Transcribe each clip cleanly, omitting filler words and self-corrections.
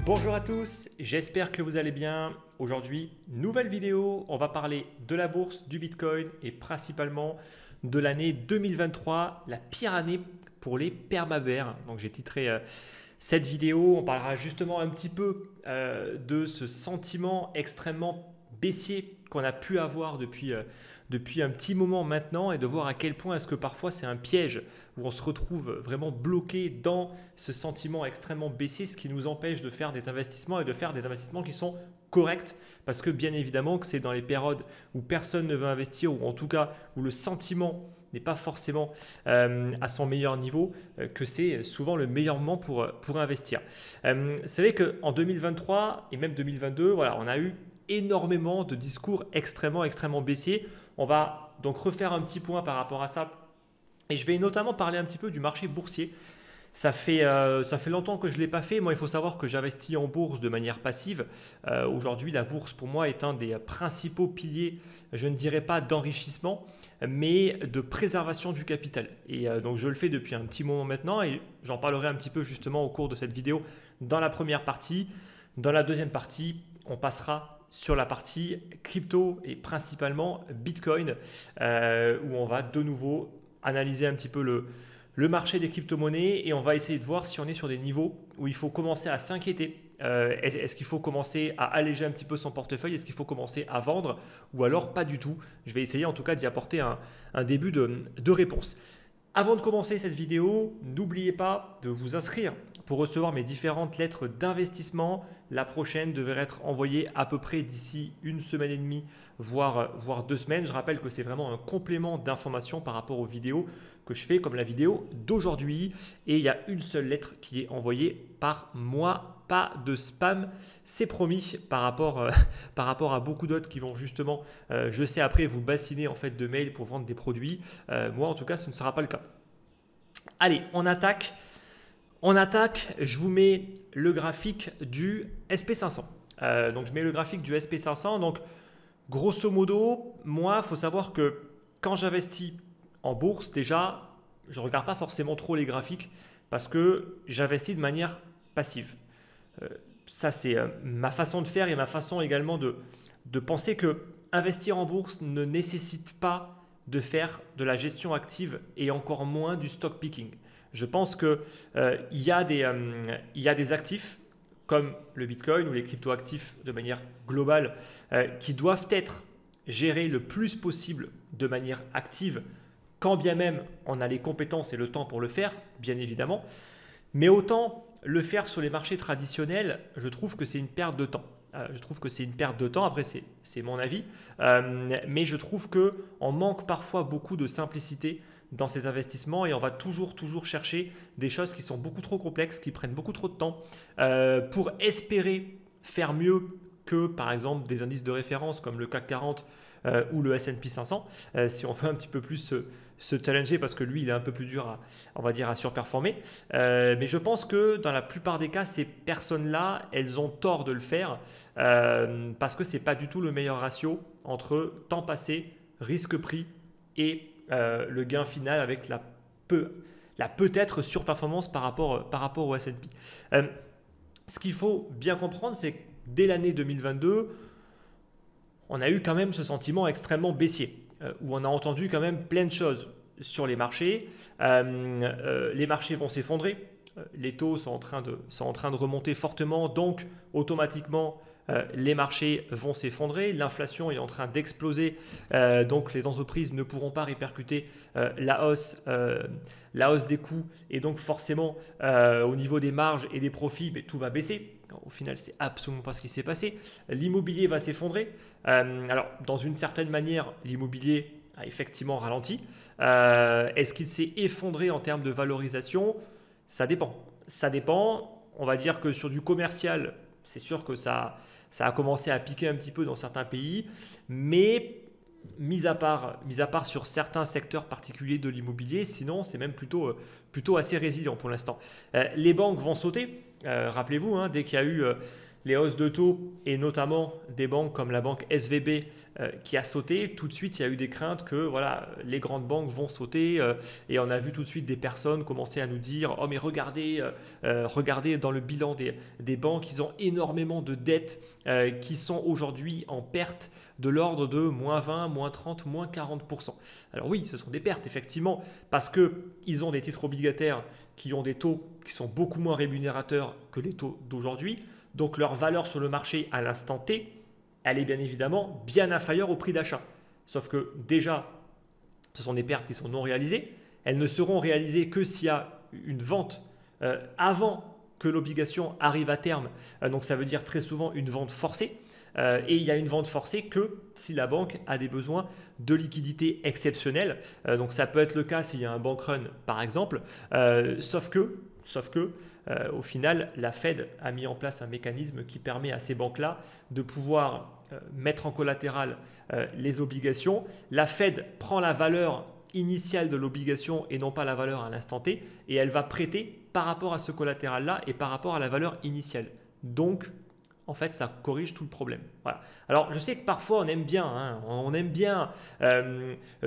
Bonjour à tous, j'espère que vous allez bien. Aujourd'hui, nouvelle vidéo, on va parler de la bourse, du Bitcoin et principalement de l'année 2023, la pire année pour les permabères. Donc j'ai titré cette vidéo, on parlera justement un petit peu de ce sentiment extrêmement baissier qu'on a pu avoir depuis un petit moment maintenant et de voir à quel point est-ce que parfois c'est un piège où on se retrouve vraiment bloqué dans ce sentiment extrêmement baissier, ce qui nous empêche de faire des investissements et de faire des investissements qui sont corrects parce que bien évidemment que c'est dans les périodes où personne ne veut investir ou en tout cas où le sentiment n'est pas forcément à son meilleur niveau que c'est souvent le meilleur moment pour investir. Vous savez qu'en 2023 et même 2022, voilà, on a eu énormément de discours extrêmement baissiers. On va donc refaire un petit point par rapport à ça et je vais notamment parler un petit peu du marché boursier. Ça fait longtemps que je ne l'ai pas fait. Moi, il faut savoir que j'investis en bourse de manière passive. Aujourd'hui, la bourse, pour moi, est un des principaux piliers, je ne dirais pas d'enrichissement, mais de préservation du capital. Et donc, je le fais depuis un petit moment maintenant et j'en parlerai un petit peu justement au cours de cette vidéo dans la première partie. Dans la deuxième partie, on passera sur la partie crypto et principalement Bitcoin, où on va de nouveau analyser un petit peu le marché des crypto-monnaies et on va essayer de voir si on est sur des niveaux où il faut commencer à s'inquiéter. Est-ce qu'il faut commencer à alléger un petit peu son portefeuille? Est-ce qu'il faut commencer à vendre ou alors pas du tout? Je vais essayer en tout cas d'y apporter un début de réponse. Avant de commencer cette vidéo, n'oubliez pas de vous inscrire pour recevoir mes différentes lettres d'investissement. La prochaine devrait être envoyée à peu près d'ici une semaine et demie, voire 2 semaines. Je rappelle que c'est vraiment un complément d'information par rapport aux vidéos que je fais, comme la vidéo d'aujourd'hui. Et il y a une seule lettre qui est envoyée par mois. Pas de spam, c'est promis par rapport à beaucoup d'autres qui vont justement, je sais après, vous bassiner en fait de mails pour vendre des produits. Moi en tout cas, ce ne sera pas le cas. Allez, on attaque. Je vous mets le graphique du SP500. Donc je mets le graphique du SP500. Donc grosso modo, moi, il faut savoir que quand j'investis en bourse, déjà, je ne regarde pas forcément trop les graphiques parce que j'investis de manière passive. Ça, c'est ma façon de faire et ma façon également de penser que investir en bourse ne nécessite pas de faire de la gestion active et encore moins du stock picking. Je pense qu'il y a des actifs comme le Bitcoin ou les crypto-actifs de manière globale qui doivent être gérés le plus possible de manière active, quand bien même on a les compétences et le temps pour le faire, bien évidemment. Mais autant le faire sur les marchés traditionnels, je trouve que c'est une perte de temps. Après c'est mon avis, mais je trouve qu'on manque parfois beaucoup de simplicité dans ces investissements et on va toujours chercher des choses qui sont beaucoup trop complexes, qui prennent beaucoup trop de temps pour espérer faire mieux que par exemple des indices de référence comme le CAC 40 ou le S&P 500, si on veut un petit peu plus se challenger parce que lui il est un peu plus dur à surperformer. Mais je pense que dans la plupart des cas, ces personnes-là, elles ont tort de le faire parce que ce n'est pas du tout le meilleur ratio entre temps passé, risque pris et le gain final avec la peut-être surperformance par rapport au S&P. Ce qu'il faut bien comprendre, c'est que dès l'année 2022, on a eu quand même ce sentiment extrêmement baissier, où on a entendu quand même plein de choses sur les marchés. Les marchés vont s'effondrer, les taux sont en train de remonter fortement, donc automatiquement les marchés vont s'effondrer, l'inflation est en train d'exploser, donc les entreprises ne pourront pas répercuter la hausse des coûts et donc forcément au niveau des marges et des profits, tout va baisser. Au final, c'est absolument pas ce qui s'est passé. L'immobilier va s'effondrer. Alors, dans une certaine manière, l'immobilier a effectivement ralenti. Est-ce qu'il s'est effondré en termes de valorisation? Ça dépend. On va dire que sur du commercial, c'est sûr que ça a commencé à piquer un petit peu dans certains pays, mais mis à part sur certains secteurs particuliers de l'immobilier, sinon c'est même plutôt assez résilient pour l'instant. Les banques vont sauter. Rappelez-vous, dès qu'il y a eu les hausses de taux et notamment des banques comme la banque SVB qui a sauté, tout de suite il y a eu des craintes que voilà, les grandes banques vont sauter et on a vu tout de suite des personnes commencer à nous dire oh mais regardez, regardez dans le bilan des banques, ils ont énormément de dettes qui sont aujourd'hui en perte de l'ordre de moins 20, moins 30, moins 40%. Alors oui, ce sont des pertes effectivement parce qu'ils ont des titres obligataires qui ont des taux qui sont beaucoup moins rémunérateurs que les taux d'aujourd'hui. Donc leur valeur sur le marché à l'instant T, elle est bien évidemment bien inférieure au prix d'achat. Sauf que déjà, ce sont des pertes qui sont non réalisées. Elles ne seront réalisées que s'il y a une vente avant que l'obligation arrive à terme. Donc ça veut dire très souvent une vente forcée. Et il y a une vente forcée que si la banque a des besoins de liquidité exceptionnels. Donc ça peut être le cas s'il y a un bank run par exemple. Sauf que au final, la Fed a mis en place un mécanisme qui permet à ces banques-là de pouvoir mettre en collatéral les obligations. La Fed prend la valeur initiale de l'obligation et non pas la valeur à l'instant T et elle va prêter par rapport à ce collatéral-là et par rapport à la valeur initiale. Donc, en fait, ça corrige tout le problème. Voilà. Alors, je sais que parfois, on aime bien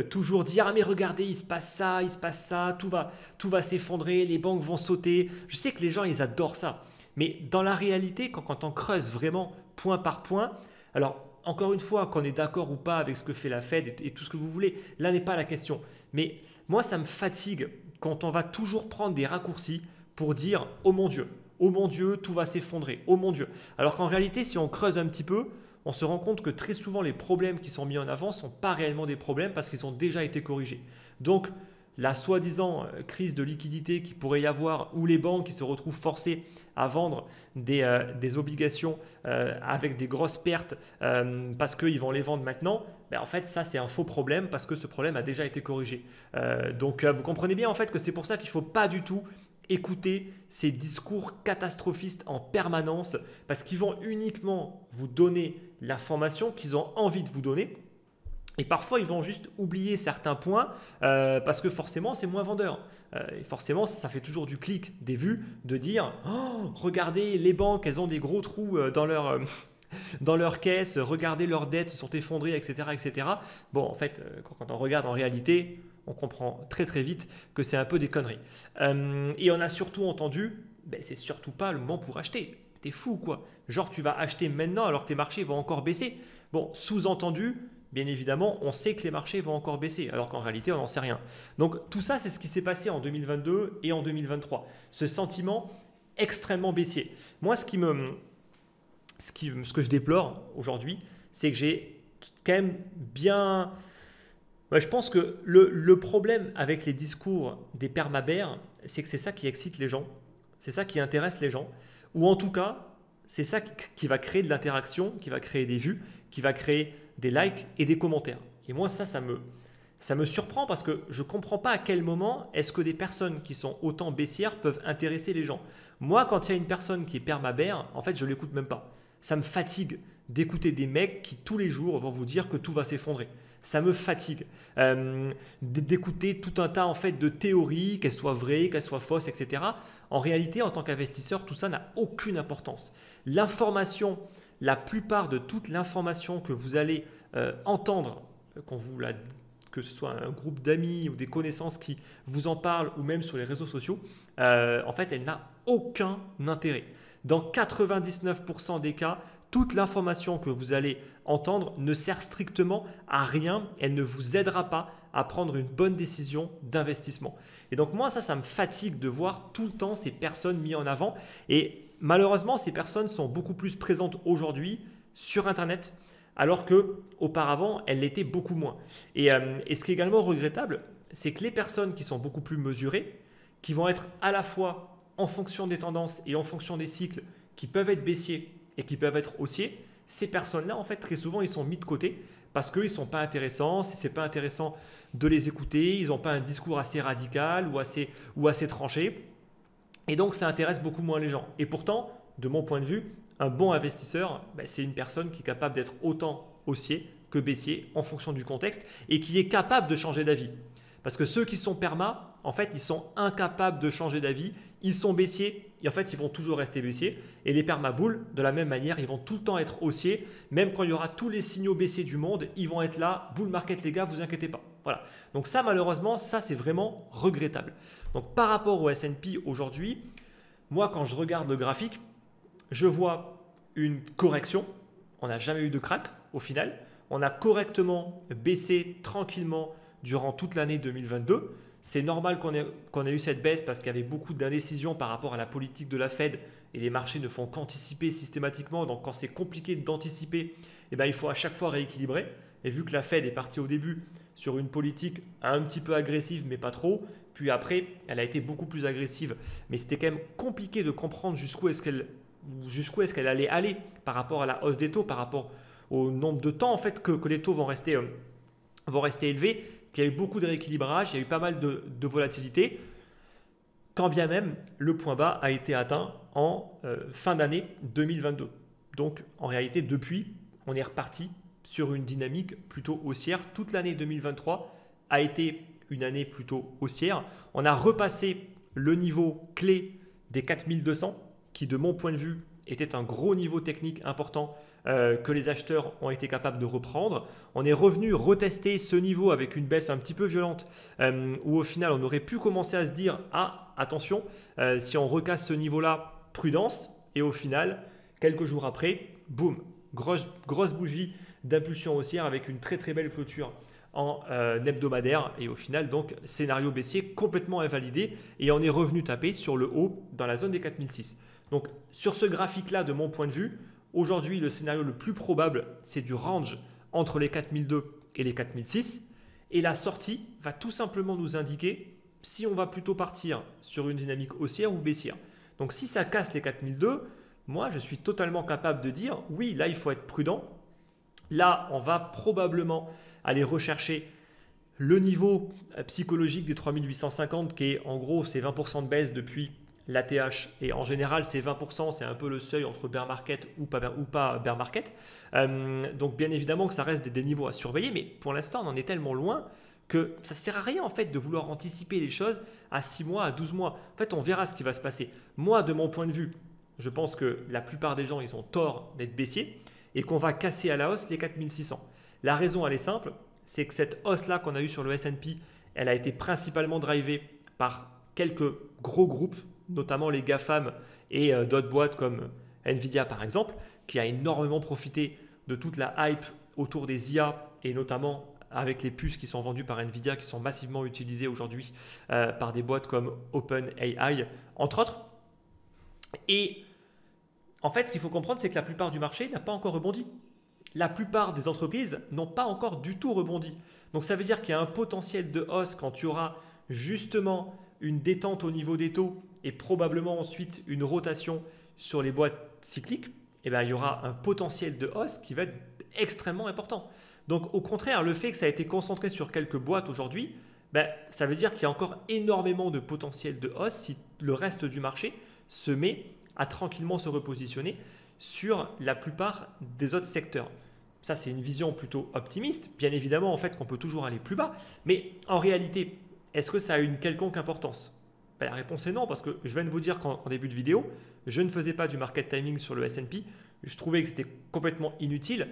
toujours dire « Ah, mais regardez, il se passe ça, tout va s'effondrer, les banques vont sauter. » Je sais que les gens, ils adorent ça. Mais dans la réalité, quand on creuse vraiment point par point, alors, encore une fois, qu'on est d'accord ou pas avec ce que fait la Fed et tout ce que vous voulez, là n'est pas la question. Mais moi, ça me fatigue quand on va toujours prendre des raccourcis pour dire « Oh mon Dieu !» Oh mon Dieu, tout va s'effondrer. Oh mon Dieu. Alors qu'en réalité, si on creuse un petit peu, on se rend compte que très souvent, les problèmes qui sont mis en avant ne sont pas réellement des problèmes parce qu'ils ont déjà été corrigés. Donc, la soi-disant crise de liquidité qui pourrait y avoir ou les banques qui se retrouvent forcées à vendre des obligations avec des grosses pertes parce qu'ils vont les vendre maintenant, ben en fait, ça, c'est un faux problème parce que ce problème a déjà été corrigé. Donc, vous comprenez bien en fait que c'est pour ça qu'il ne faut pas du tout écoutez ces discours catastrophistes en permanence parce qu'ils vont uniquement vous donner l'information qu'ils ont envie de vous donner et parfois ils vont juste oublier certains points parce que forcément c'est moins vendeur et forcément ça fait toujours du clic, des vues, de dire oh, regardez les banques elles ont des gros trous dans leur caisse, regardez leurs dettes se sont effondrées, etc. etc. Bon, en fait, quand on regarde en réalité, on comprend très très vite que c'est un peu des conneries. Et on a surtout entendu, ben, c'est surtout pas le moment pour acheter. T'es fou quoi. Genre tu vas acheter maintenant alors que tes marchés vont encore baisser. Bon, sous-entendu, bien évidemment, on sait que les marchés vont encore baisser alors qu'en réalité on n'en sait rien. Donc tout ça c'est ce qui s'est passé en 2022 et en 2023. Ce sentiment extrêmement baissier. Moi ce que je déplore aujourd'hui, c'est que j'ai quand même bien... Je pense que le problème avec les discours des permabères, c'est que c'est ça qui excite les gens, c'est ça qui intéresse les gens, ou en tout cas, c'est ça qui va créer de l'interaction, qui va créer des vues, qui va créer des likes et des commentaires. Et moi, ça me surprend parce que je ne comprends pas à quel moment est-ce que des personnes qui sont autant baissières peuvent intéresser les gens. Moi, quand il y a une personne qui est permabère, en fait, je ne l'écoute même pas. Ça me fatigue d'écouter des mecs qui tous les jours vont vous dire que tout va s'effondrer. Ça me fatigue d'écouter tout un tas en fait de théories, qu'elles soient vraies, qu'elles soient fausses, etc. En réalité, en tant qu'investisseur, tout ça n'a aucune importance. L'information, la plupart de toute l'information que vous allez entendre, que ce soit un groupe d'amis ou des connaissances qui vous en parlent ou même sur les réseaux sociaux, en fait, elle n'a aucun intérêt. Dans 99% des cas, toute l'information que vous allez entendre ne sert strictement à rien. Elle ne vous aidera pas à prendre une bonne décision d'investissement. Et donc moi, ça me fatigue de voir tout le temps ces personnes mises en avant. Et malheureusement, ces personnes sont beaucoup plus présentes aujourd'hui sur Internet, alors qu'auparavant, elles l'étaient beaucoup moins. Et ce qui est également regrettable, c'est que les personnes qui sont beaucoup plus mesurées, qui vont être à la fois en fonction des tendances et en fonction des cycles, qui peuvent être baissiers et qui peuvent être haussiers, ces personnes-là, en fait, très souvent, ils sont mis de côté parce qu'ils ne sont pas intéressants. Si ce n'est pas intéressant de les écouter, ils n'ont pas un discours assez radical ou assez tranché. Et donc, ça intéresse beaucoup moins les gens. Et pourtant, de mon point de vue, un bon investisseur, c'est une personne qui est capable d'être autant haussier que baissier en fonction du contexte et qui est capable de changer d'avis. Parce que ceux qui sont perma, en fait, ils sont incapables de changer d'avis. Ils sont baissiers et en fait, ils vont toujours rester baissiers. Et les permaboules, de la même manière, ils vont tout le temps être haussiers. Même quand il y aura tous les signaux baissiers du monde, ils vont être là. Bull market, les gars, vous inquiétez pas. Voilà. Donc ça, malheureusement, ça, c'est vraiment regrettable. Donc par rapport au S&P aujourd'hui, moi, quand je regarde le graphique, je vois une correction. On n'a jamais eu de crack au final. On a correctement baissé tranquillement durant toute l'année 2022. C'est normal qu'on ait eu cette baisse parce qu'il y avait beaucoup d'indécision par rapport à la politique de la Fed et les marchés ne font qu'anticiper systématiquement. Donc quand c'est compliqué d'anticiper, eh ben, il faut à chaque fois rééquilibrer. Et vu que la Fed est partie au début sur une politique un petit peu agressive mais pas trop, puis après elle a été beaucoup plus agressive. Mais c'était quand même compliqué de comprendre jusqu'où est-ce qu'elle allait aller par rapport à la hausse des taux, par rapport au nombre de temps en fait que les taux vont rester élevés. Il y a eu beaucoup de rééquilibrage, il y a eu pas mal de volatilité, quand bien même le point bas a été atteint en fin d'année 2022. Donc en réalité, depuis, on est reparti sur une dynamique plutôt haussière. Toute l'année 2023 a été une année plutôt haussière. On a repassé le niveau clé des 4200, qui de mon point de vue était un gros niveau technique important que les acheteurs ont été capables de reprendre. On est revenu retester ce niveau avec une baisse un petit peu violente où au final on aurait pu commencer à se dire « Ah, attention, si on recasse ce niveau-là, prudence ». Et au final, quelques jours après, boum, grosse bougie d'impulsion haussière avec une très très belle clôture en hebdomadaire. Et au final, donc, scénario baissier complètement invalidé et on est revenu taper sur le haut dans la zone des 4006. Donc sur ce graphique-là, de mon point de vue, aujourd'hui, le scénario le plus probable, c'est du range entre les 4002 et les 4006. Et la sortie va tout simplement nous indiquer si on va plutôt partir sur une dynamique haussière ou baissière. Donc si ça casse les 4002, moi, je suis totalement capable de dire oui, là, il faut être prudent. Là, on va probablement aller rechercher le niveau psychologique des 3850 qui est en gros, c'est 20% de baisse depuis l'ATH et en général c'est 20%, c'est un peu le seuil entre bear market ou pas bear market. Donc bien évidemment que ça reste des niveaux à surveiller, mais pour l'instant on en est tellement loin que ça ne sert à rien en fait de vouloir anticiper les choses à 6 mois, à 12 mois. En fait on verra ce qui va se passer. Moi de mon point de vue, je pense que la plupart des gens ils ont tort d'être baissiers et qu'on va casser à la hausse les 4600. La raison elle est simple, c'est que cette hausse là qu'on a eue sur le S&P, elle a été principalement drivée par quelques gros groupes, notamment les GAFAM et d'autres boîtes comme Nvidia par exemple, qui a énormément profité de toute la hype autour des IA et notamment avec les puces qui sont vendues par Nvidia qui sont massivement utilisées aujourd'hui par des boîtes comme OpenAI entre autres. Et en fait, ce qu'il faut comprendre, c'est que la plupart du marché n'a pas encore rebondi. La plupart des entreprises n'ont pas encore du tout rebondi. Donc ça veut dire qu'il y a un potentiel de hausse quand tu auras justement une détente au niveau des taux et probablement ensuite une rotation sur les boîtes cycliques, eh bien, il y aura un potentiel de hausse qui va être extrêmement important. Donc au contraire, le fait que ça a été concentré sur quelques boîtes aujourd'hui, ça veut dire qu'il y a encore énormément de potentiel de hausse si le reste du marché se met à tranquillement se repositionner sur la plupart des autres secteurs. Ça, c'est une vision plutôt optimiste. Bien évidemment, en fait, qu'on peut toujours aller plus bas. Mais en réalité, est-ce que ça a une quelconque importance? La réponse est non, parce que je viens de vous dire qu'en début de vidéo, je ne faisais pas du market timing sur le S&P. Je trouvais que c'était complètement inutile.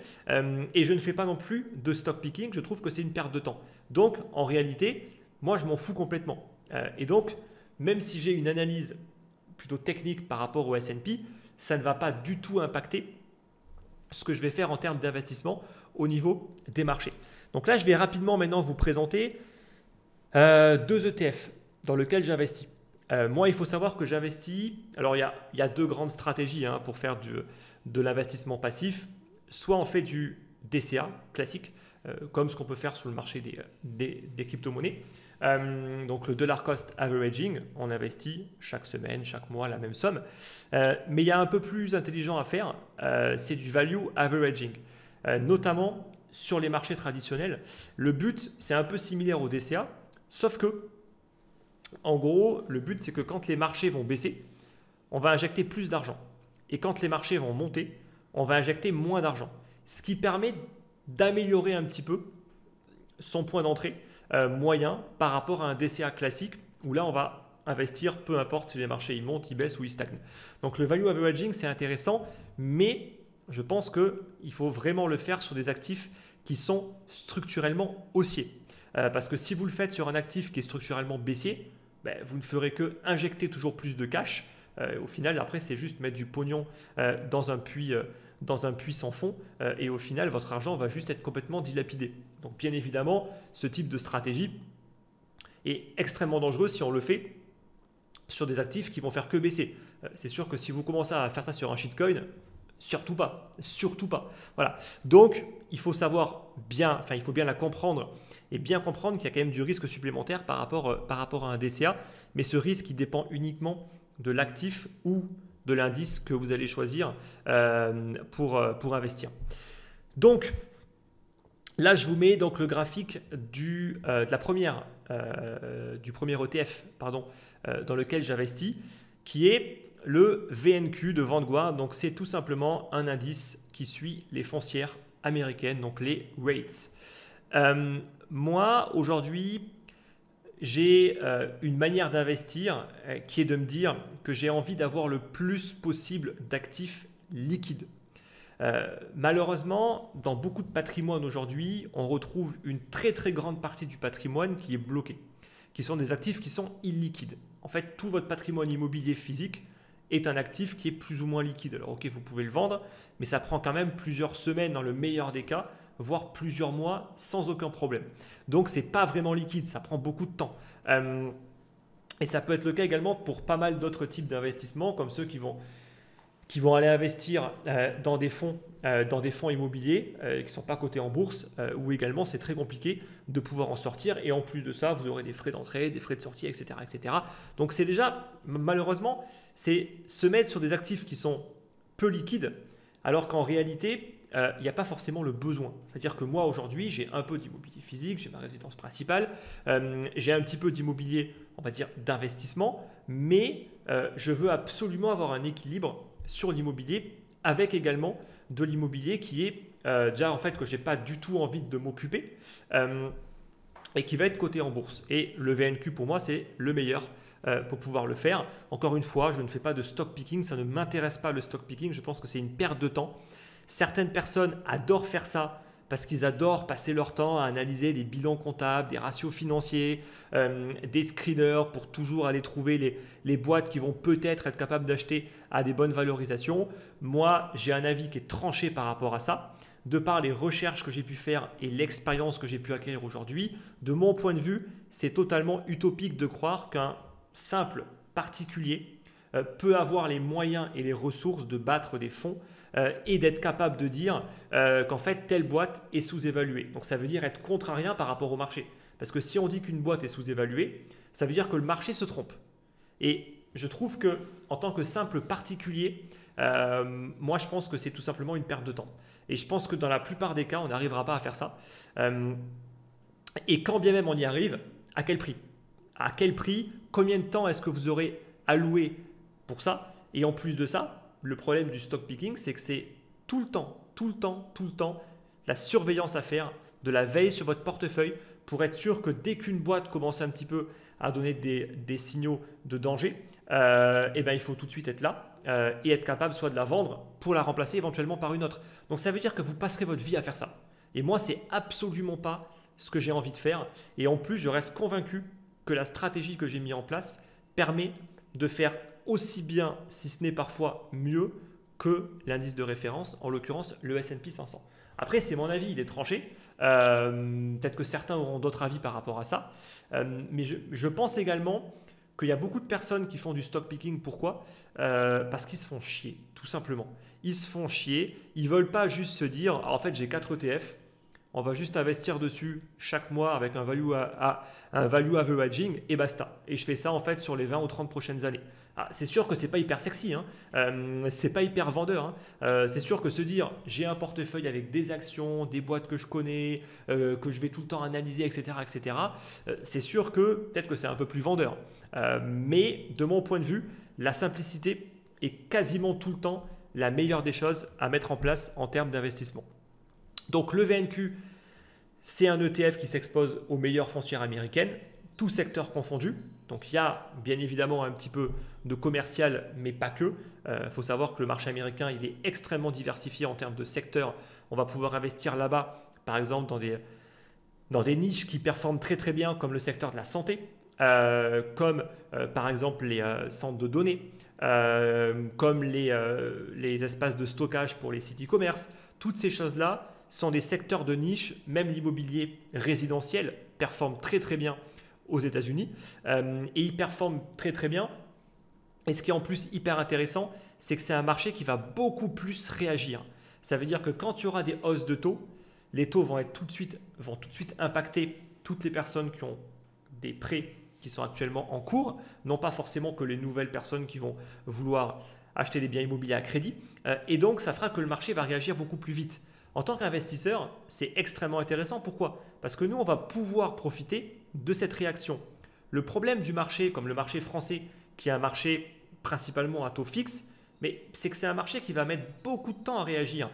Et je ne fais pas non plus de stock picking. Je trouve que c'est une perte de temps. Donc, en réalité, moi, je m'en fous complètement. Et donc, même si j'ai une analyse plutôt technique par rapport au S&P, ça ne va pas du tout impacter ce que je vais faire en termes d'investissement au niveau des marchés. Donc là, je vais rapidement maintenant vous présenter deux ETF dans lesquels j'investis. Moi, il faut savoir que j'investis. Alors, il y a deux grandes stratégies pour faire de l'investissement passif. Soit on fait du DCA classique, comme ce qu'on peut faire sur le marché des crypto-monnaies. Donc, le dollar cost averaging, on investit chaque semaine, chaque mois la même somme. Mais il y a un peu plus intelligent à faire, c'est du value averaging, notamment sur les marchés traditionnels. Le but, c'est un peu similaire au DCA, sauf que en gros, le but, c'est que quand les marchés vont baisser, on va injecter plus d'argent. Et quand les marchés vont monter, on va injecter moins d'argent. Ce qui permet d'améliorer un petit peu son point d'entrée moyen par rapport à un DCA classique où là, on va investir, peu importe si les marchés ils montent, ils baissent ou ils stagnent. Donc le value averaging, c'est intéressant, mais je pense qu'il faut vraiment le faire sur des actifs qui sont structurellement haussiers. Parce que si vous le faites sur un actif qui est structurellement baissier, ben, vous ne ferez que injecter toujours plus de cash. Au final, après, c'est juste mettre du pognon dans un puits sans fond et au final, votre argent va juste être complètement dilapidé. Donc bien évidemment, ce type de stratégie est extrêmement dangereux si on le fait sur des actifs qui vont faire que baisser. C'est sûr que si vous commencez à faire ça sur un shitcoin, surtout pas, surtout pas. Voilà. Donc, il faut savoir bien, enfin, il faut bien la comprendre et bien comprendre qu'il y a quand même du risque supplémentaire par rapport à un DCA, mais ce risque, il dépend uniquement de l'actif ou de l'indice que vous allez choisir pour investir. Donc, là, je vous mets donc le graphique du premier ETF dans lequel j'investis, qui est le VNQ de Vanguard. Donc, c'est tout simplement un indice qui suit les foncières américaines, donc les rates. Moi, aujourd'hui, j'ai une manière d'investir qui est de me dire que j'ai envie d'avoir le plus possible d'actifs liquides. Malheureusement, dans beaucoup de patrimoine aujourd'hui, on retrouve une très très grande partie du patrimoine qui est bloqué, qui sont des actifs qui sont illiquides. En fait, tout votre patrimoine immobilier physique est un actif qui est plus ou moins liquide. Alors ok, vous pouvez le vendre, mais ça prend quand même plusieurs semaines dans le meilleur des cas, voire plusieurs mois sans aucun problème. Donc ce n'est pas vraiment liquide, ça prend beaucoup de temps. Et ça peut être le cas également pour pas mal d'autres types d'investissements, comme ceux qui vont aller investir dans des fonds immobiliers qui ne sont pas cotés en bourse, où également c'est très compliqué de pouvoir en sortir. Et en plus de ça, vous aurez des frais d'entrée, des frais de sortie, etc. etc. Donc c'est déjà, malheureusement, c'est se mettre sur des actifs qui sont peu liquides, alors qu'en réalité, il n'y a pas forcément le besoin. C'est-à-dire que moi, aujourd'hui, j'ai un peu d'immobilier physique, j'ai ma résidence principale, j'ai un petit peu d'immobilier, on va dire, d'investissement, mais je veux absolument avoir un équilibre sur l'immobilier avec également de l'immobilier qui est déjà en fait que je n'ai pas du tout envie de m'occuper et qui va être coté en bourse. Et le VNQ pour moi, c'est le meilleur pour pouvoir le faire. Encore une fois, je ne fais pas de stock picking, ça ne m'intéresse pas le stock picking, je pense que c'est une perte de temps. Certaines personnes adorent faire ça parce qu'ils adorent passer leur temps à analyser des bilans comptables, des ratios financiers, des screeners pour toujours aller trouver les boîtes qui vont peut-être être capables d'acheter à des bonnes valorisations. Moi, j'ai un avis qui est tranché par rapport à ça. De par les recherches que j'ai pu faire et l'expérience que j'ai pu acquérir aujourd'hui, de mon point de vue, c'est totalement utopique de croire qu'un simple particulier peut avoir les moyens et les ressources de battre des fonds et d'être capable de dire qu'en fait telle boîte est sous-évaluée. Donc ça veut dire être contrarien par rapport au marché. Parce que si on dit qu'une boîte est sous-évaluée, ça veut dire que le marché se trompe. Et je trouve que en tant que simple particulier, moi je pense que c'est tout simplement une perte de temps. Et je pense que dans la plupart des cas, on n'arrivera pas à faire ça. Et quand bien même on y arrive, à quel prix? À quel prix? Combien de temps est-ce que vous aurez alloué pour ça? Et en plus de ça, le problème du stock picking, c'est que c'est tout le temps la surveillance à faire, de la veille sur votre portefeuille pour être sûr que dès qu'une boîte commence un petit peu à donner des signaux de danger, il faut tout de suite être là et être capable soit de la vendre pour la remplacer éventuellement par une autre. Donc ça veut dire que vous passerez votre vie à faire ça. Et moi, c'est absolument pas ce que j'ai envie de faire. Et en plus, je reste convaincu que la stratégie que j'ai mise en place permet de faire aussi bien, si ce n'est parfois mieux, que l'indice de référence, en l'occurrence le S&P 500. Après, c'est mon avis, il est tranché. Peut-être que certains auront d'autres avis par rapport à ça. Mais je pense également qu'il y a beaucoup de personnes qui font du stock picking. Pourquoi? Parce qu'ils se font chier, tout simplement. Ils se font chier. Ils ne veulent pas juste se dire, en fait, j'ai 4 ETF. On va juste investir dessus chaque mois avec un value averaging et basta. Et je fais ça en fait sur les 20 ou 30 prochaines années. Ah, c'est sûr que ce n'est pas hyper sexy, hein. C'est pas hyper vendeur. Hein. C'est sûr que se dire j'ai un portefeuille avec des actions, des boîtes que je connais, que je vais tout le temps analyser, etc. etc. C'est sûr que peut-être que c'est un peu plus vendeur. Mais de mon point de vue, la simplicité est quasiment tout le temps la meilleure des choses à mettre en place en termes d'investissement. Donc le VNQ, c'est un ETF qui s'expose aux meilleures foncières américaines, tout secteur confondu. Donc il y a bien évidemment un petit peu de commercial, mais pas que. Il faut savoir que le marché américain, il est extrêmement diversifié en termes de secteurs. On va pouvoir investir là-bas, par exemple, dans des niches qui performent très très bien, comme le secteur de la santé, comme par exemple les centres de données, comme les espaces de stockage pour les sites e-commerce. Toutes ces choses-là sont des secteurs de niche. Même l'immobilier résidentiel performe très très bien aux États-Unis et il performe très très bien. Et ce qui est en plus hyper intéressant, c'est que c'est un marché qui va beaucoup plus réagir. Ça veut dire que quand il y aura des hausses de taux, les taux vont tout de suite impacter toutes les personnes qui ont des prêts qui sont actuellement en cours, non pas forcément que les nouvelles personnes qui vont vouloir acheter des biens immobiliers à crédit. Et donc, ça fera que le marché va réagir beaucoup plus vite. En tant qu'investisseur, c'est extrêmement intéressant. Pourquoi? Parce que nous, on va pouvoir profiter de cette réaction. Le problème du marché, comme le marché français, qui est un marché principalement à taux fixe, mais c'est que c'est un marché qui va mettre beaucoup de temps à réagir.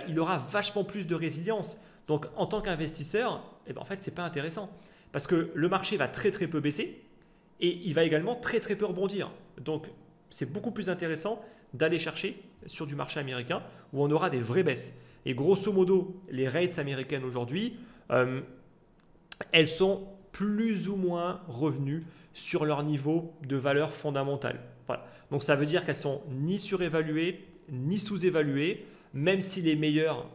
Il aura vachement plus de résilience. Donc, en tant qu'investisseur, en fait, ce n'est pas intéressant. Parce que le marché va très très peu baisser et il va également très très peu rebondir. Donc, c'est beaucoup plus intéressant d'aller chercher sur du marché américain où on aura des vraies baisses. Et grosso modo, les rates américaines aujourd'hui, elles sont plus ou moins revenues sur leur niveau de valeur fondamentale. Voilà. Donc, ça veut dire qu'elles sont ni surévaluées, ni sous-évaluées, même si les meilleures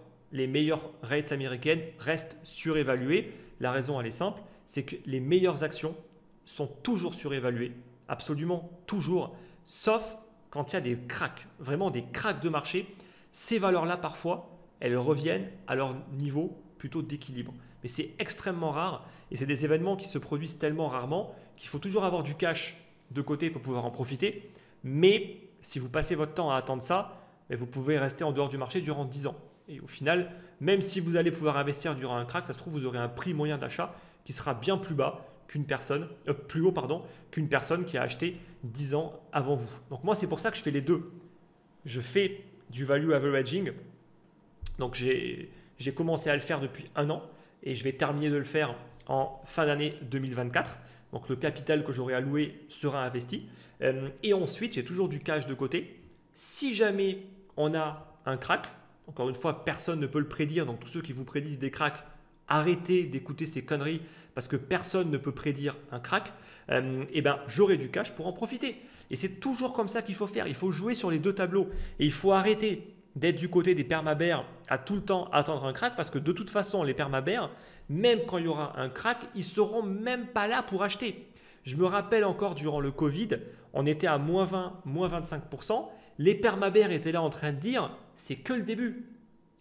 rates américaines restent surévaluées. La raison, elle est simple, c'est que les meilleures actions sont toujours surévaluées, absolument toujours, sauf quand il y a des cracks, vraiment des cracks de marché. Ces valeurs-là, parfois, elles reviennent à leur niveau plutôt d'équilibre. Mais c'est extrêmement rare et c'est des événements qui se produisent tellement rarement qu'il faut toujours avoir du cash de côté pour pouvoir en profiter. Mais si vous passez votre temps à attendre ça, vous pouvez rester en dehors du marché durant 10 ans. Et au final, même si vous allez pouvoir investir durant un crack, ça se trouve, vous aurez un prix moyen d'achat qui sera bien plus bas plus haut qu'une personne qui a acheté 10 ans avant vous. Donc moi, c'est pour ça que je fais les deux. Je fais du value averaging. Donc j'ai commencé à le faire depuis 1 an et je vais terminer de le faire en fin d'année 2024. Donc le capital que j'aurai alloué sera investi. Et ensuite, j'ai toujours du cash de côté. Si jamais on a un crack, encore une fois, personne ne peut le prédire. Donc tous ceux qui vous prédisent des cracks, arrêtez d'écouter ces conneries parce que personne ne peut prédire un crack. J'aurai du cash pour en profiter. Et c'est toujours comme ça qu'il faut faire. Il faut jouer sur les deux tableaux et il faut arrêter d'être du côté des permabères à tout le temps attendre un crack parce que de toute façon, les permabères, même quand il y aura un crack, ils ne seront même pas là pour acheter. Je me rappelle encore durant le Covid, on était à moins 20, moins 25%. Les permabères étaient là en train de dire c'est que le début.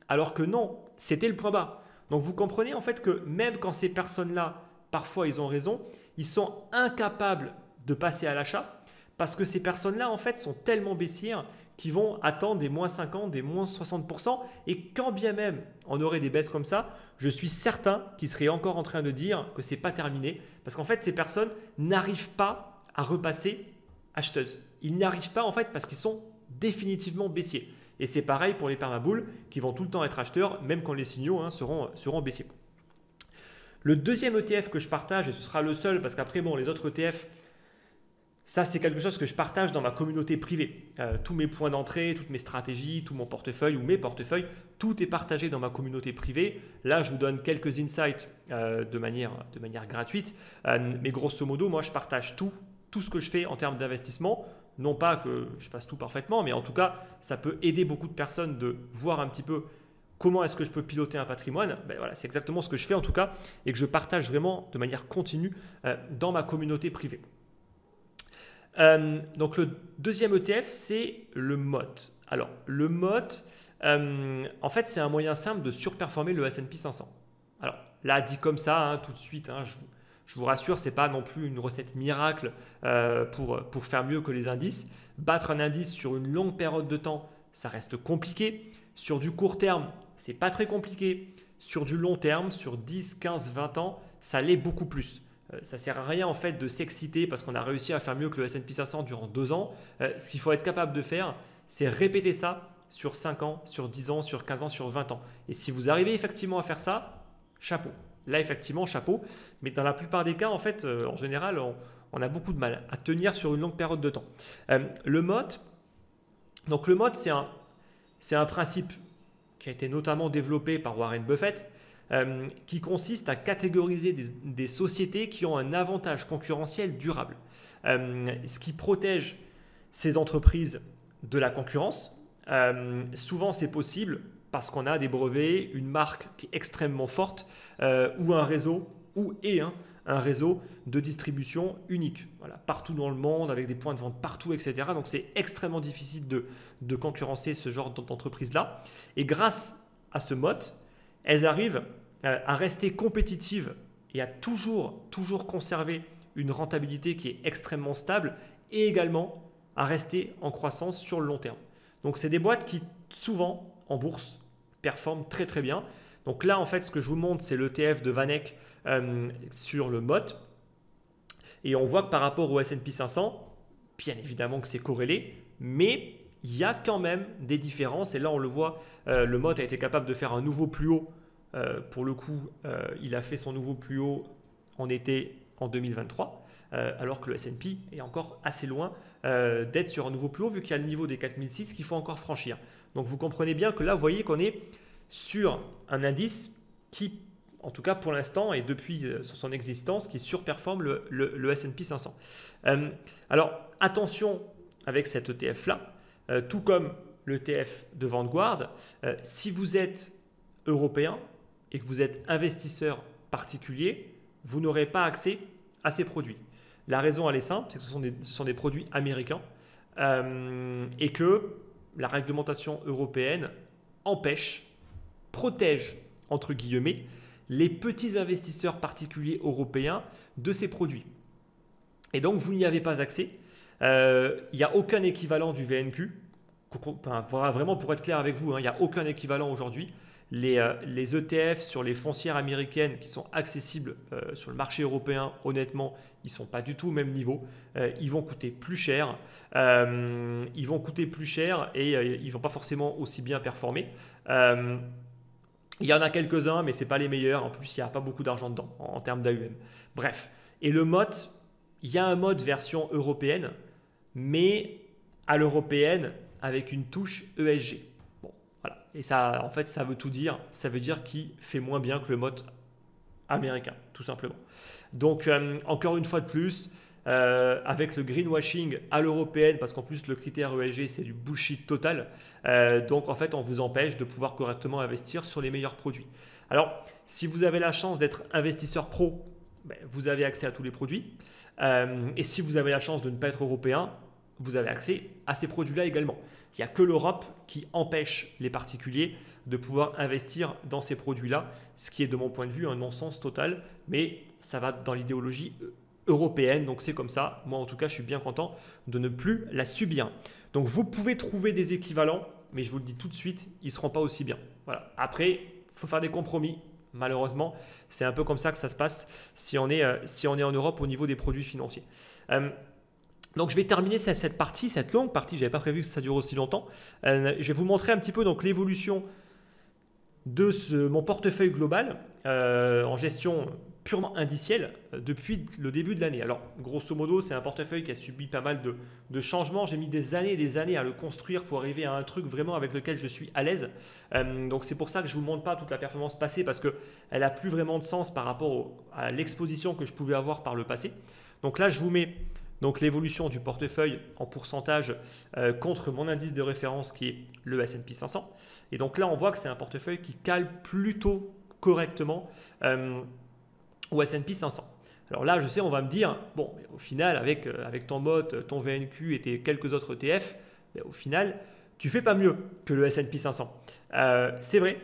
Alors que non, c'était le point bas. Donc vous comprenez en fait que même quand ces personnes-là, parfois ils ont raison, ils sont incapables de passer à l'achat parce que ces personnes-là en fait sont tellement baissières qu'ils vont attendre des moins 50, des moins 60%. Et quand bien même on aurait des baisses comme ça, je suis certain qu'ils seraient encore en train de dire que ce n'est pas terminé parce qu'en fait ces personnes n'arrivent pas à repasser acheteuses. Ils n'y arrivent pas en fait parce qu'ils sont définitivement baissiers. Et c'est pareil pour les permaboules qui vont tout le temps être acheteurs, même quand les signaux seront baissiers. Le deuxième ETF que je partage, et ce sera le seul parce qu'après, les autres ETF, ça c'est quelque chose que je partage dans ma communauté privée. Tous mes points d'entrée, toutes mes stratégies, tout mon portefeuille ou mes portefeuilles, tout est partagé dans ma communauté privée. Là, je vous donne quelques insights de manière gratuite. Mais grosso modo, moi, je partage tout ce que je fais en termes d'investissement. Non pas que je fasse tout parfaitement, mais en tout cas, ça peut aider beaucoup de personnes de voir un petit peu comment est-ce que je peux piloter un patrimoine. Voilà, c'est exactement ce que je fais en tout cas et que je partage vraiment de manière continue dans ma communauté privée. Donc le deuxième ETF, c'est le MOT. Alors le MOT, en fait, c'est un moyen simple de surperformer le S&P 500. Alors là, dit comme ça, tout de suite, je vous rassure, ce n'est pas non plus une recette miracle pour faire mieux que les indices. Battre un indice sur une longue période de temps, ça reste compliqué. Sur du court terme, ce n'est pas très compliqué. Sur du long terme, sur 10, 15, 20 ans, ça l'est beaucoup plus. Ça ne sert à rien en fait de s'exciter parce qu'on a réussi à faire mieux que le S&P 500 durant 2 ans. Ce qu'il faut être capable de faire, c'est répéter ça sur 5 ans, sur 10 ans, sur 15 ans, sur 20 ans. Et si vous arrivez effectivement à faire ça, chapeau. là effectivement chapeau, mais dans la plupart des cas en fait, en général, on a beaucoup de mal à tenir sur une longue période de temps. Le MOT, donc le MOT c'est un principe qui a été notamment développé par Warren Buffett, qui consiste à catégoriser des sociétés qui ont un avantage concurrentiel durable, ce qui protège ces entreprises de la concurrence. Souvent c'est possible parce qu'on a des brevets, une marque qui est extrêmement forte ou un réseau un réseau de distribution unique, voilà, partout dans le monde, avec des points de vente partout, etc. Donc c'est extrêmement difficile de concurrencer ce genre d'entreprise-là. Et grâce à ce MOT, elles arrivent à rester compétitives et à toujours conserver une rentabilité qui est extrêmement stable et également à rester en croissance sur le long terme. Donc c'est des boîtes qui souvent en bourse performent très bien. Donc là en fait ce que je vous montre c'est l'ETF de Vanek sur le MOT et on voit que par rapport au S&P 500, bien évidemment que c'est corrélé, mais il y a quand même des différences et là on le voit, le MOT a été capable de faire un nouveau plus haut, pour le coup il a fait son nouveau plus haut en été en 2023 alors que le S&P est encore assez loin d'être sur un nouveau plus haut vu qu'il y a le niveau des 4006 qu'il faut encore franchir. Donc vous comprenez bien que là vous voyez qu'on est sur un indice qui en tout cas pour l'instant et depuis son existence qui surperforme le S&P 500. Alors attention avec cet ETF là, tout comme l'ETF de Vanguard, si vous êtes européen et que vous êtes investisseur particulier, vous n'aurez pas accès à ces produits. La raison elle est simple, c'est que ce sont des produits américains et que la réglementation européenne protège entre guillemets les petits investisseurs particuliers européens de ces produits. Et donc, vous n'y avez pas accès. Il n'y a aucun équivalent du VNQ. Vraiment, pour être clair avec vous, il n'y a aucun équivalent aujourd'hui. Les ETF sur les foncières américaines qui sont accessibles sur le marché européen, honnêtement, ils ne sont pas du tout au même niveau. Ils vont coûter plus cher. Et ils ne vont pas forcément aussi bien performer. Il y en a quelques-uns, mais ce n'est pas les meilleurs. En plus, il n'y a pas beaucoup d'argent dedans en termes d'AUM. Bref. Et le MOT, il y a un mode version européenne, mais à l'européenne avec une touche ESG. Bon, voilà. Et ça, en fait, ça veut tout dire. Ça veut dire qu'il fait moins bien que le MOT américain, tout simplement. Donc, encore une fois de plus, avec le greenwashing à l'européenne, parce qu'en plus le critère ESG c'est du bullshit total, donc en fait on vous empêche de pouvoir correctement investir sur les meilleurs produits. Alors si vous avez la chance d'être investisseur pro, vous avez accès à tous les produits, et si vous avez la chance de ne pas être européen, vous avez accès à ces produits-là également. Il n'y a que l'Europe qui empêche les particuliers de pouvoir investir dans ces produits-là, ce qui est de mon point de vue un non-sens total, mais ça va dans l'idéologie européenne, donc c'est comme ça. Moi en tout cas je suis bien content de ne plus la subir. Donc vous pouvez trouver des équivalents, mais je vous le dis tout de suite, ils ne seront pas aussi bien. Voilà. Après, il faut faire des compromis. Malheureusement, c'est un peu comme ça que ça se passe si on est en Europe au niveau des produits financiers. Donc je vais terminer cette longue partie, je n'avais pas prévu que ça dure aussi longtemps. Je vais vous montrer un petit peu donc l'évolution de mon portefeuille global en gestion purement indicielle depuis le début de l'année. Alors grosso modo c'est un portefeuille qui a subi pas mal de changements. J'ai mis des années et des années à le construire pour arriver à un truc vraiment avec lequel je suis à l'aise. Donc c'est pour ça que je ne vous montre pas toute la performance passée parce qu'elle n'a plus vraiment de sens par rapport à l'exposition que je pouvais avoir par le passé. Donc là je vous mets donc l'évolution du portefeuille en pourcentage contre mon indice de référence qui est le S&P 500. Et donc là on voit que c'est un portefeuille qui cale plutôt correctement au S&P 500. Alors là, je sais, on va me dire, bon, au final, avec ton MOT, ton VNQ et tes quelques autres ETF, au final, tu fais pas mieux que le S&P 500. C'est vrai,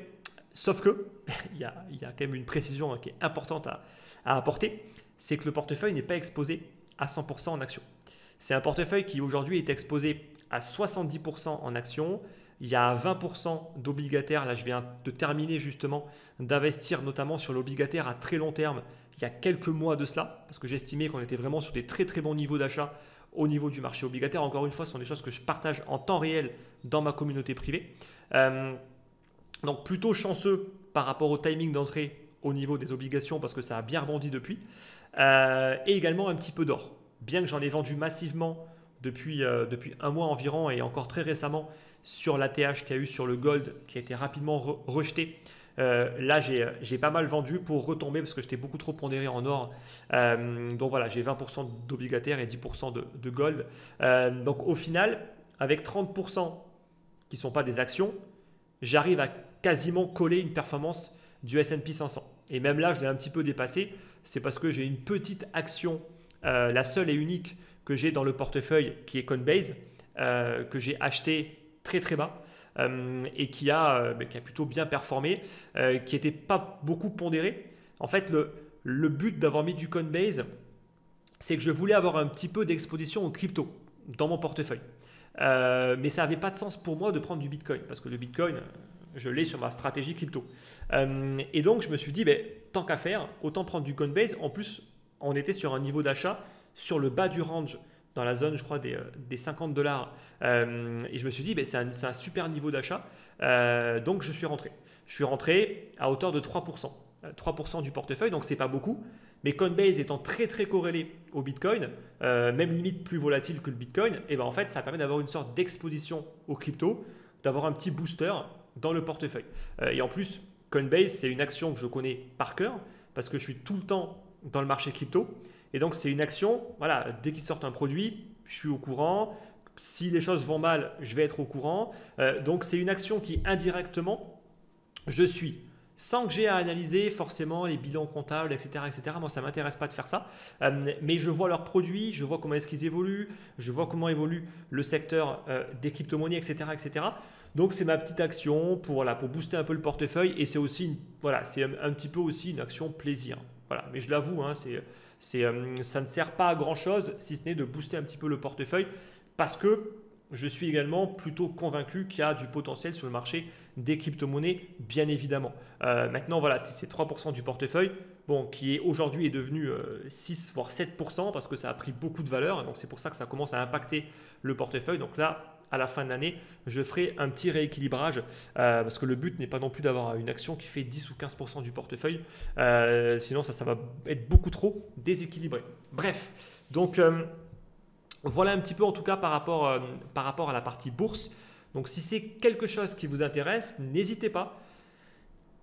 sauf que, il y a quand même une précision qui est importante à apporter, c'est que le portefeuille n'est pas exposé à 100% en actions. C'est un portefeuille qui aujourd'hui est exposé à 70% en actions. Il y a 20% d'obligataires. Là, je viens de terminer justement d'investir notamment sur l'obligataire à très long terme il y a quelques mois de cela parce que j'estimais qu'on était vraiment sur des très bons niveaux d'achat au niveau du marché obligataire. Encore une fois, ce sont des choses que je partage en temps réel dans ma communauté privée. Donc, plutôt chanceux par rapport au timing d'entrée au niveau des obligations parce que ça a bien rebondi depuis. Et également un petit peu d'or. Bien que j'en ai vendu massivement depuis un mois environ et encore très récemment sur l'ATH qu'il y a eu sur le gold qui a été rapidement rejeté. Là, j'ai pas mal vendu pour retomber parce que j'étais beaucoup trop pondéré en or. Donc voilà, j'ai 20% d'obligataires et 10% de gold. Donc au final, avec 30% qui ne sont pas des actions, j'arrive à quasiment coller une performance du S&P 500. Et même là, je l'ai un petit peu dépassé. C'est parce que j'ai une petite action, la seule et unique que j'ai dans le portefeuille, qui est Coinbase, que j'ai acheté très très bas et qui a plutôt bien performé, qui n'était pas beaucoup pondéré. En fait, le but d'avoir mis du Coinbase, c'est que je voulais avoir un petit peu d'exposition aux crypto dans mon portefeuille. Mais ça n'avait pas de sens pour moi de prendre du Bitcoin parce que le Bitcoin, je l'ai sur ma stratégie crypto. Et donc, je me suis dit, tant qu'à faire, autant prendre du Coinbase. En plus, on était sur un niveau d'achat sur le bas du range, dans la zone, je crois, des $50. Et je me suis dit, c'est un super niveau d'achat. Donc, je suis rentré. Je suis rentré à hauteur de 3%. 3% du portefeuille, donc ce n'est pas beaucoup. Mais Coinbase étant très très corrélé au Bitcoin, même limite plus volatile que le Bitcoin, et en fait, ça permet d'avoir une sorte d'exposition aux cryptos, d'avoir un petit booster dans le portefeuille. Et en plus, Coinbase, c'est une action que je connais par cœur parce que je suis tout le temps dans le marché crypto. Et donc, c'est une action, voilà, dès qu'ils sortent un produit, je suis au courant. Si les choses vont mal, je vais être au courant. Donc, c'est une action qui, indirectement, je suis. Sans que j'ai à analyser forcément les bilans comptables, etc. etc. Moi, ça ne m'intéresse pas de faire ça. Mais je vois leurs produits, je vois comment est-ce qu'ils évoluent, je vois comment évolue le secteur des crypto-monnaies, etc. etc. Donc, c'est ma petite action pour booster un peu le portefeuille. Et c'est aussi, c'est un petit peu aussi une action plaisir. Voilà. Mais je l'avoue, ça ne sert pas à grand-chose si ce n'est de booster un petit peu le portefeuille parce que je suis également plutôt convaincu qu'il y a du potentiel sur le marché des crypto-monnaies, bien évidemment. Maintenant, voilà, c'est 3% du portefeuille, qui aujourd'hui est devenu 6 voire 7% parce que ça a pris beaucoup de valeur. Donc, c'est pour ça que ça commence à impacter le portefeuille. Donc là, à la fin de l'année, je ferai un petit rééquilibrage parce que le but n'est pas non plus d'avoir une action qui fait 10 ou 15% du portefeuille. Sinon, ça va être beaucoup trop déséquilibré. Bref, donc voilà un petit peu en tout cas par rapport à la partie bourse. Donc si c'est quelque chose qui vous intéresse, n'hésitez pas.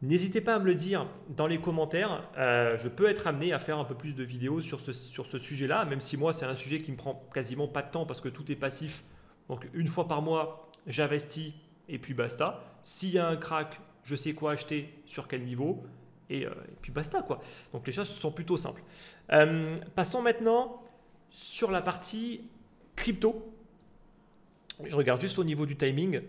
N'hésitez pas à me le dire dans les commentaires. Je peux être amené à faire un peu plus de vidéos sur ce sujet-là, même si moi c'est un sujet qui me prend quasiment pas de temps parce que tout est passif. Donc une fois par mois, j'investis et puis basta. S'il y a un crack, je sais quoi acheter, sur quel niveau et puis basta quoi. Donc les choses sont plutôt simples. Passons maintenant sur la partie crypto. Je regarde juste au niveau du timing.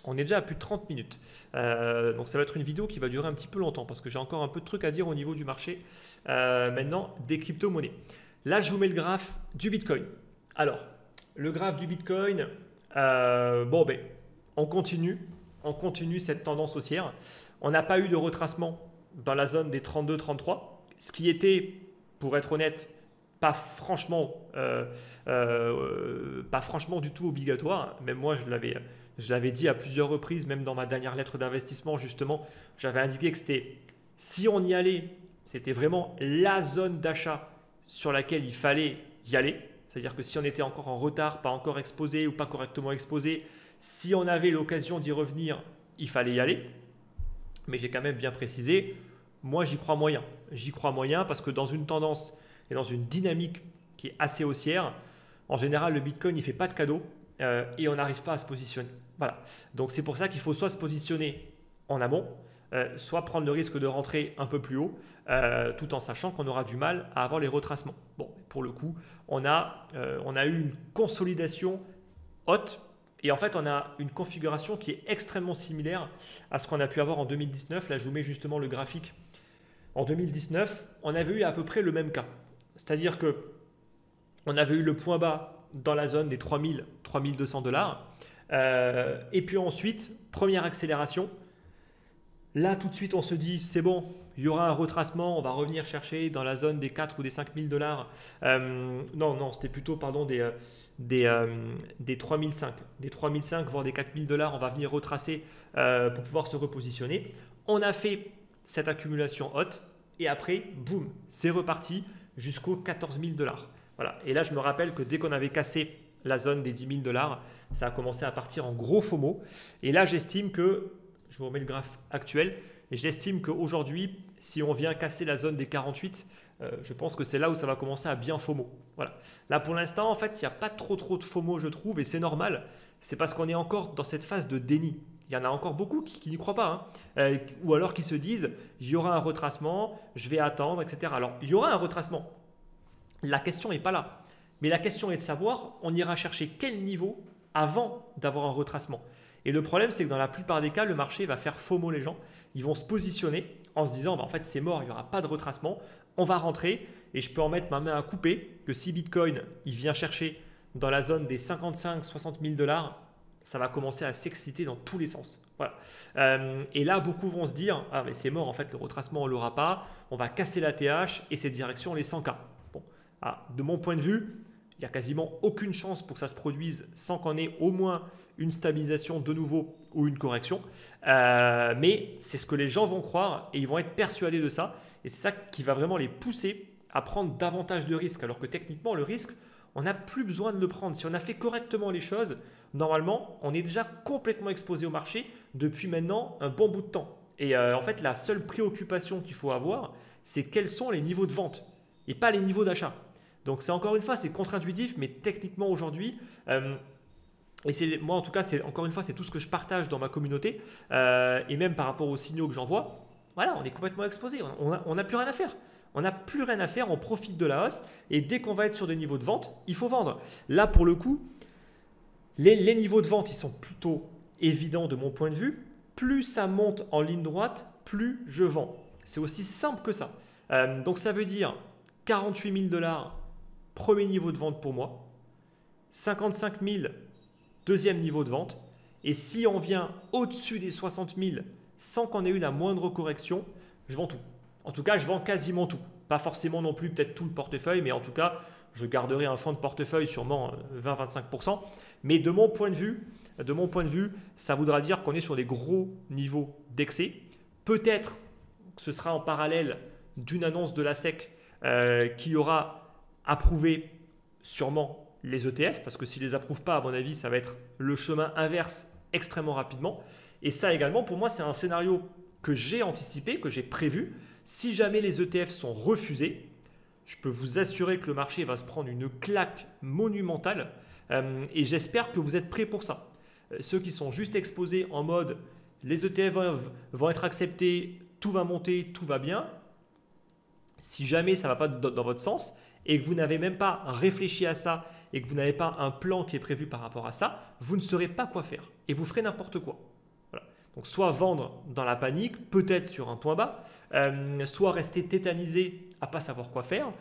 On est déjà à plus de 30 minutes. Donc ça va être une vidéo qui va durer un petit peu longtemps parce que j'ai encore un peu de trucs à dire au niveau du marché maintenant des crypto-monnaies. Là, je vous mets le graphe du Bitcoin. Alors, le graphe du Bitcoin, on continue cette tendance haussière. On n'a pas eu de retracement dans la zone des 32-33, ce qui était, pour être honnête, pas franchement du tout obligatoire. Même moi, je l'avais dit à plusieurs reprises, même dans ma dernière lettre d'investissement, justement, j'avais indiqué que si on y allait, c'était vraiment la zone d'achat sur laquelle il fallait y aller. C'est-à-dire que si on était encore en retard, pas encore exposé ou pas correctement exposé, si on avait l'occasion d'y revenir, il fallait y aller. Mais j'ai quand même bien précisé, moi j'y crois moyen. J'y crois moyen parce que dans une tendance et dans une dynamique qui est assez haussière, en général le Bitcoin il ne fait pas de cadeaux et on n'arrive pas à se positionner. Voilà. Donc c'est pour ça qu'il faut soit se positionner en amont, soit prendre le risque de rentrer un peu plus haut, tout en sachant qu'on aura du mal à avoir les retracements. Bon, pour le coup, on a eu une consolidation haute et en fait, on a une configuration qui est extrêmement similaire à ce qu'on a pu avoir en 2019. Là, je vous mets justement le graphique. En 2019, on avait eu à peu près le même cas. C'est-à-dire qu'on avait eu le point bas dans la zone des 3000, 3200 $. Et puis ensuite, première accélération. Là, tout de suite, on se dit, c'est bon, il y aura un retracement, on va revenir chercher dans la zone des 4 ou des 5000 $. Non, c'était plutôt des 3005. Des 3005, voire des 4000 $, on va venir retracer pour pouvoir se repositionner. On a fait cette accumulation haute et après, boum, c'est reparti jusqu'aux 14 000 $. Voilà. Et là, je me rappelle que dès qu'on avait cassé la zone des 10 000 $, ça a commencé à partir en gros FOMO. Et là, j'estime que, je vous remets le graphe actuel, et j'estime qu'aujourd'hui, si on vient casser la zone des 48, je pense que c'est là où ça va commencer à bien FOMO. Voilà. Là, pour l'instant, en fait, il n'y a pas trop de FOMO, je trouve, et c'est normal. C'est parce qu'on est encore dans cette phase de déni. Il y en a encore beaucoup qui n'y croient pas, hein. Ou alors qui se disent, il y aura un retracement, je vais attendre, etc. Alors, il y aura un retracement. La question n'est pas là. Mais la question est de savoir, on ira chercher quel niveau avant d'avoir un retracement. Et le problème, c'est que dans la plupart des cas, le marché va faire FOMO les gens. Ils vont se positionner en se disant, bah, en fait, c'est mort, il n'y aura pas de retracement. On va rentrer et je peux en mettre ma main à couper que si Bitcoin, il vient chercher dans la zone des 55-60 000 $, ça va commencer à s'exciter dans tous les sens. Voilà. Et là, beaucoup vont se dire, ah mais c'est mort, en fait, le retracement, on ne l'aura pas. On va casser la TH et c'est direction les 100K. Bon. De mon point de vue, il n'y a quasiment aucune chance pour que ça se produise sans qu'on ait au moins une stabilisation de nouveau ou une correction. Mais c'est ce que les gens vont croire et ils vont être persuadés de ça. Et c'est ça qui va vraiment les pousser à prendre davantage de risques. Alors que techniquement, le risque, on n'a plus besoin de le prendre. Si on a fait correctement les choses, normalement, on est déjà complètement exposé au marché depuis maintenant un bon bout de temps. Et en fait, la seule préoccupation qu'il faut avoir, c'est quels sont les niveaux de vente et pas les niveaux d'achat. Donc, c'est encore une fois, c'est contre-intuitif, mais techniquement aujourd'hui, et moi en tout cas, encore une fois, c'est tout ce que je partage dans ma communauté et même par rapport aux signaux que j'envoie. Voilà, on est complètement exposé, on n'a plus rien à faire. On n'a plus rien à faire, on profite de la hausse et dès qu'on va être sur des niveaux de vente, il faut vendre. Là, pour le coup, les niveaux de vente, ils sont plutôt évidents de mon point de vue. Plus ça monte en ligne droite, plus je vends. C'est aussi simple que ça. Donc, ça veut dire 48 000 $, premier niveau de vente pour moi. 55 000, deuxième niveau de vente. Et si on vient au-dessus des 60 000 sans qu'on ait eu la moindre correction, je vends tout. En tout cas, je vends quasiment tout. Pas forcément non plus peut-être tout le portefeuille, mais en tout cas, je garderai un fonds de portefeuille sûrement 20-25%. Mais de mon point de vue, ça voudra dire qu'on est sur des gros niveaux d'excès. Peut-être que ce sera en parallèle d'une annonce de la SEC qui aura approuvé sûrement les ETF, parce que s'ils ne les approuvent pas, à mon avis, ça va être le chemin inverse extrêmement rapidement. Et ça également, pour moi, c'est un scénario que j'ai anticipé, que j'ai prévu. Si jamais les ETF sont refusés, je peux vous assurer que le marché va se prendre une claque monumentale et j'espère que vous êtes prêts pour ça. Ceux qui sont juste exposés en mode les ETF vont être acceptés, tout va monter, tout va bien. Si jamais ça ne va pas dans votre sens et que vous n'avez même pas réfléchi à ça et que vous n'avez pas un plan qui est prévu par rapport à ça, vous ne saurez pas quoi faire et vous ferez n'importe quoi. Voilà. Donc soit vendre dans la panique, peut-être sur un point bas, soit rester tétanisé à ne pas savoir quoi faire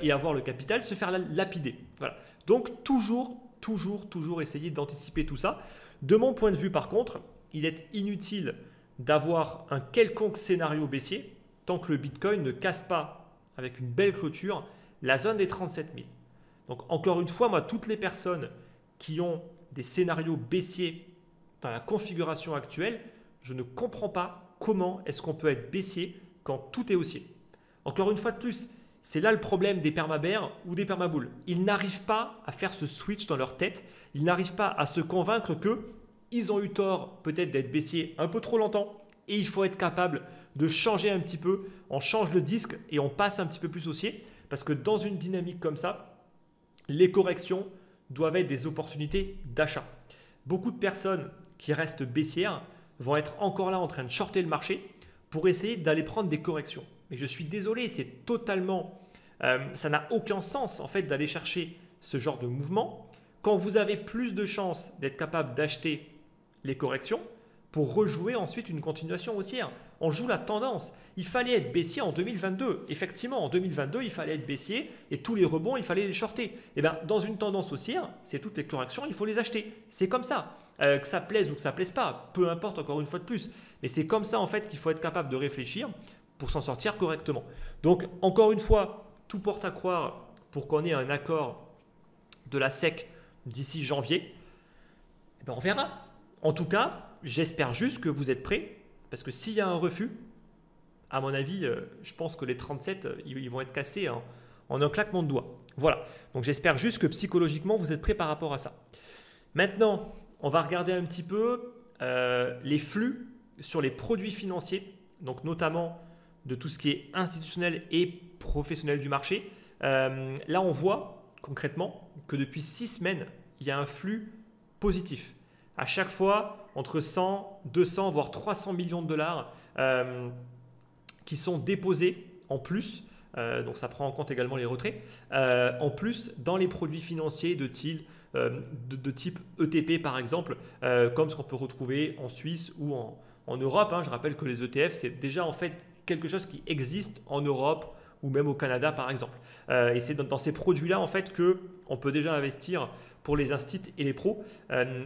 et avoir le capital, se faire lapider. Voilà. Donc toujours essayer d'anticiper tout ça. De mon point de vue par contre, il est inutile d'avoir un quelconque scénario baissier tant que le Bitcoin ne casse pas avec une belle clôture la zone des 37 000. Donc encore une fois, moi, toutes les personnes qui ont des scénarios baissiers dans la configuration actuelle, je ne comprends pas comment est-ce qu'on peut être baissier quand tout est haussier. Encore une fois de plus, c'est là le problème des permabères ou des permaboules. Ils n'arrivent pas à faire ce switch dans leur tête. Ils n'arrivent pas à se convaincre qu'ils ont eu tort peut-être d'être baissiers un peu trop longtemps et il faut être capable de changer un petit peu. On change le disque et on passe un petit peu plus haussier parce que dans une dynamique comme ça, les corrections doivent être des opportunités d'achat. Beaucoup de personnes qui restent baissières vont être encore là en train de shorter le marché pour essayer d'aller prendre des corrections. Mais je suis désolé, c'est totalement, ça n'a aucun sens en fait d'aller chercher ce genre de mouvement quand vous avez plus de chances d'être capable d'acheter les corrections pour rejouer ensuite une continuation haussière. On joue la tendance. Il fallait être baissier en 2022. Effectivement, en 2022, il fallait être baissier et tous les rebonds, il fallait les shorter. Et bien, dans une tendance haussière, c'est toutes les corrections, il faut les acheter. C'est comme ça. Que ça plaise ou que ça ne plaise pas, peu importe encore une fois de plus. Mais c'est comme ça en fait qu'il faut être capable de réfléchir pour s'en sortir correctement. Donc, encore une fois, tout porte à croire pour qu'on ait un accord de la SEC d'ici janvier. Eh bien, on verra. En tout cas, j'espère juste que vous êtes prêts parce que s'il y a un refus, à mon avis, je pense que les 37, ils vont être cassés en un claquement de doigts. Voilà, donc j'espère juste que psychologiquement, vous êtes prêts par rapport à ça. Maintenant, on va regarder un petit peu les flux sur les produits financiers, donc notamment de tout ce qui est institutionnel et professionnel du marché. Là, on voit concrètement que depuis 6 semaines, il y a un flux positif. À chaque fois, entre 100, 200, voire 300 millions de dollars qui sont déposés en plus, donc ça prend en compte également les retraits, en plus dans les produits financiers de type ETP par exemple, comme ce qu'on peut retrouver en Suisse ou en Europe. Je rappelle que les ETF, c'est déjà en fait quelque chose qui existe en Europe ou même au Canada par exemple. Et c'est dans ces produits-là en fait qu'on peut déjà investir pour les instituts et les pros.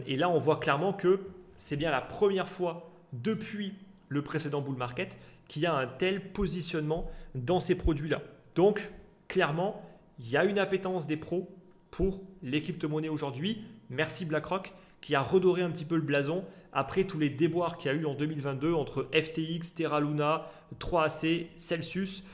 Et là, on voit clairement que c'est bien la première fois depuis le précédent bull market qu'il y a un tel positionnement dans ces produits-là. Donc, clairement, il y a une appétence des pros pour les crypto-monnaies aujourd'hui. Merci BlackRock qui a redoré un petit peu le blason après tous les déboires qu'il y a eu en 2022 entre FTX, Terra Luna, 3AC, Celsius,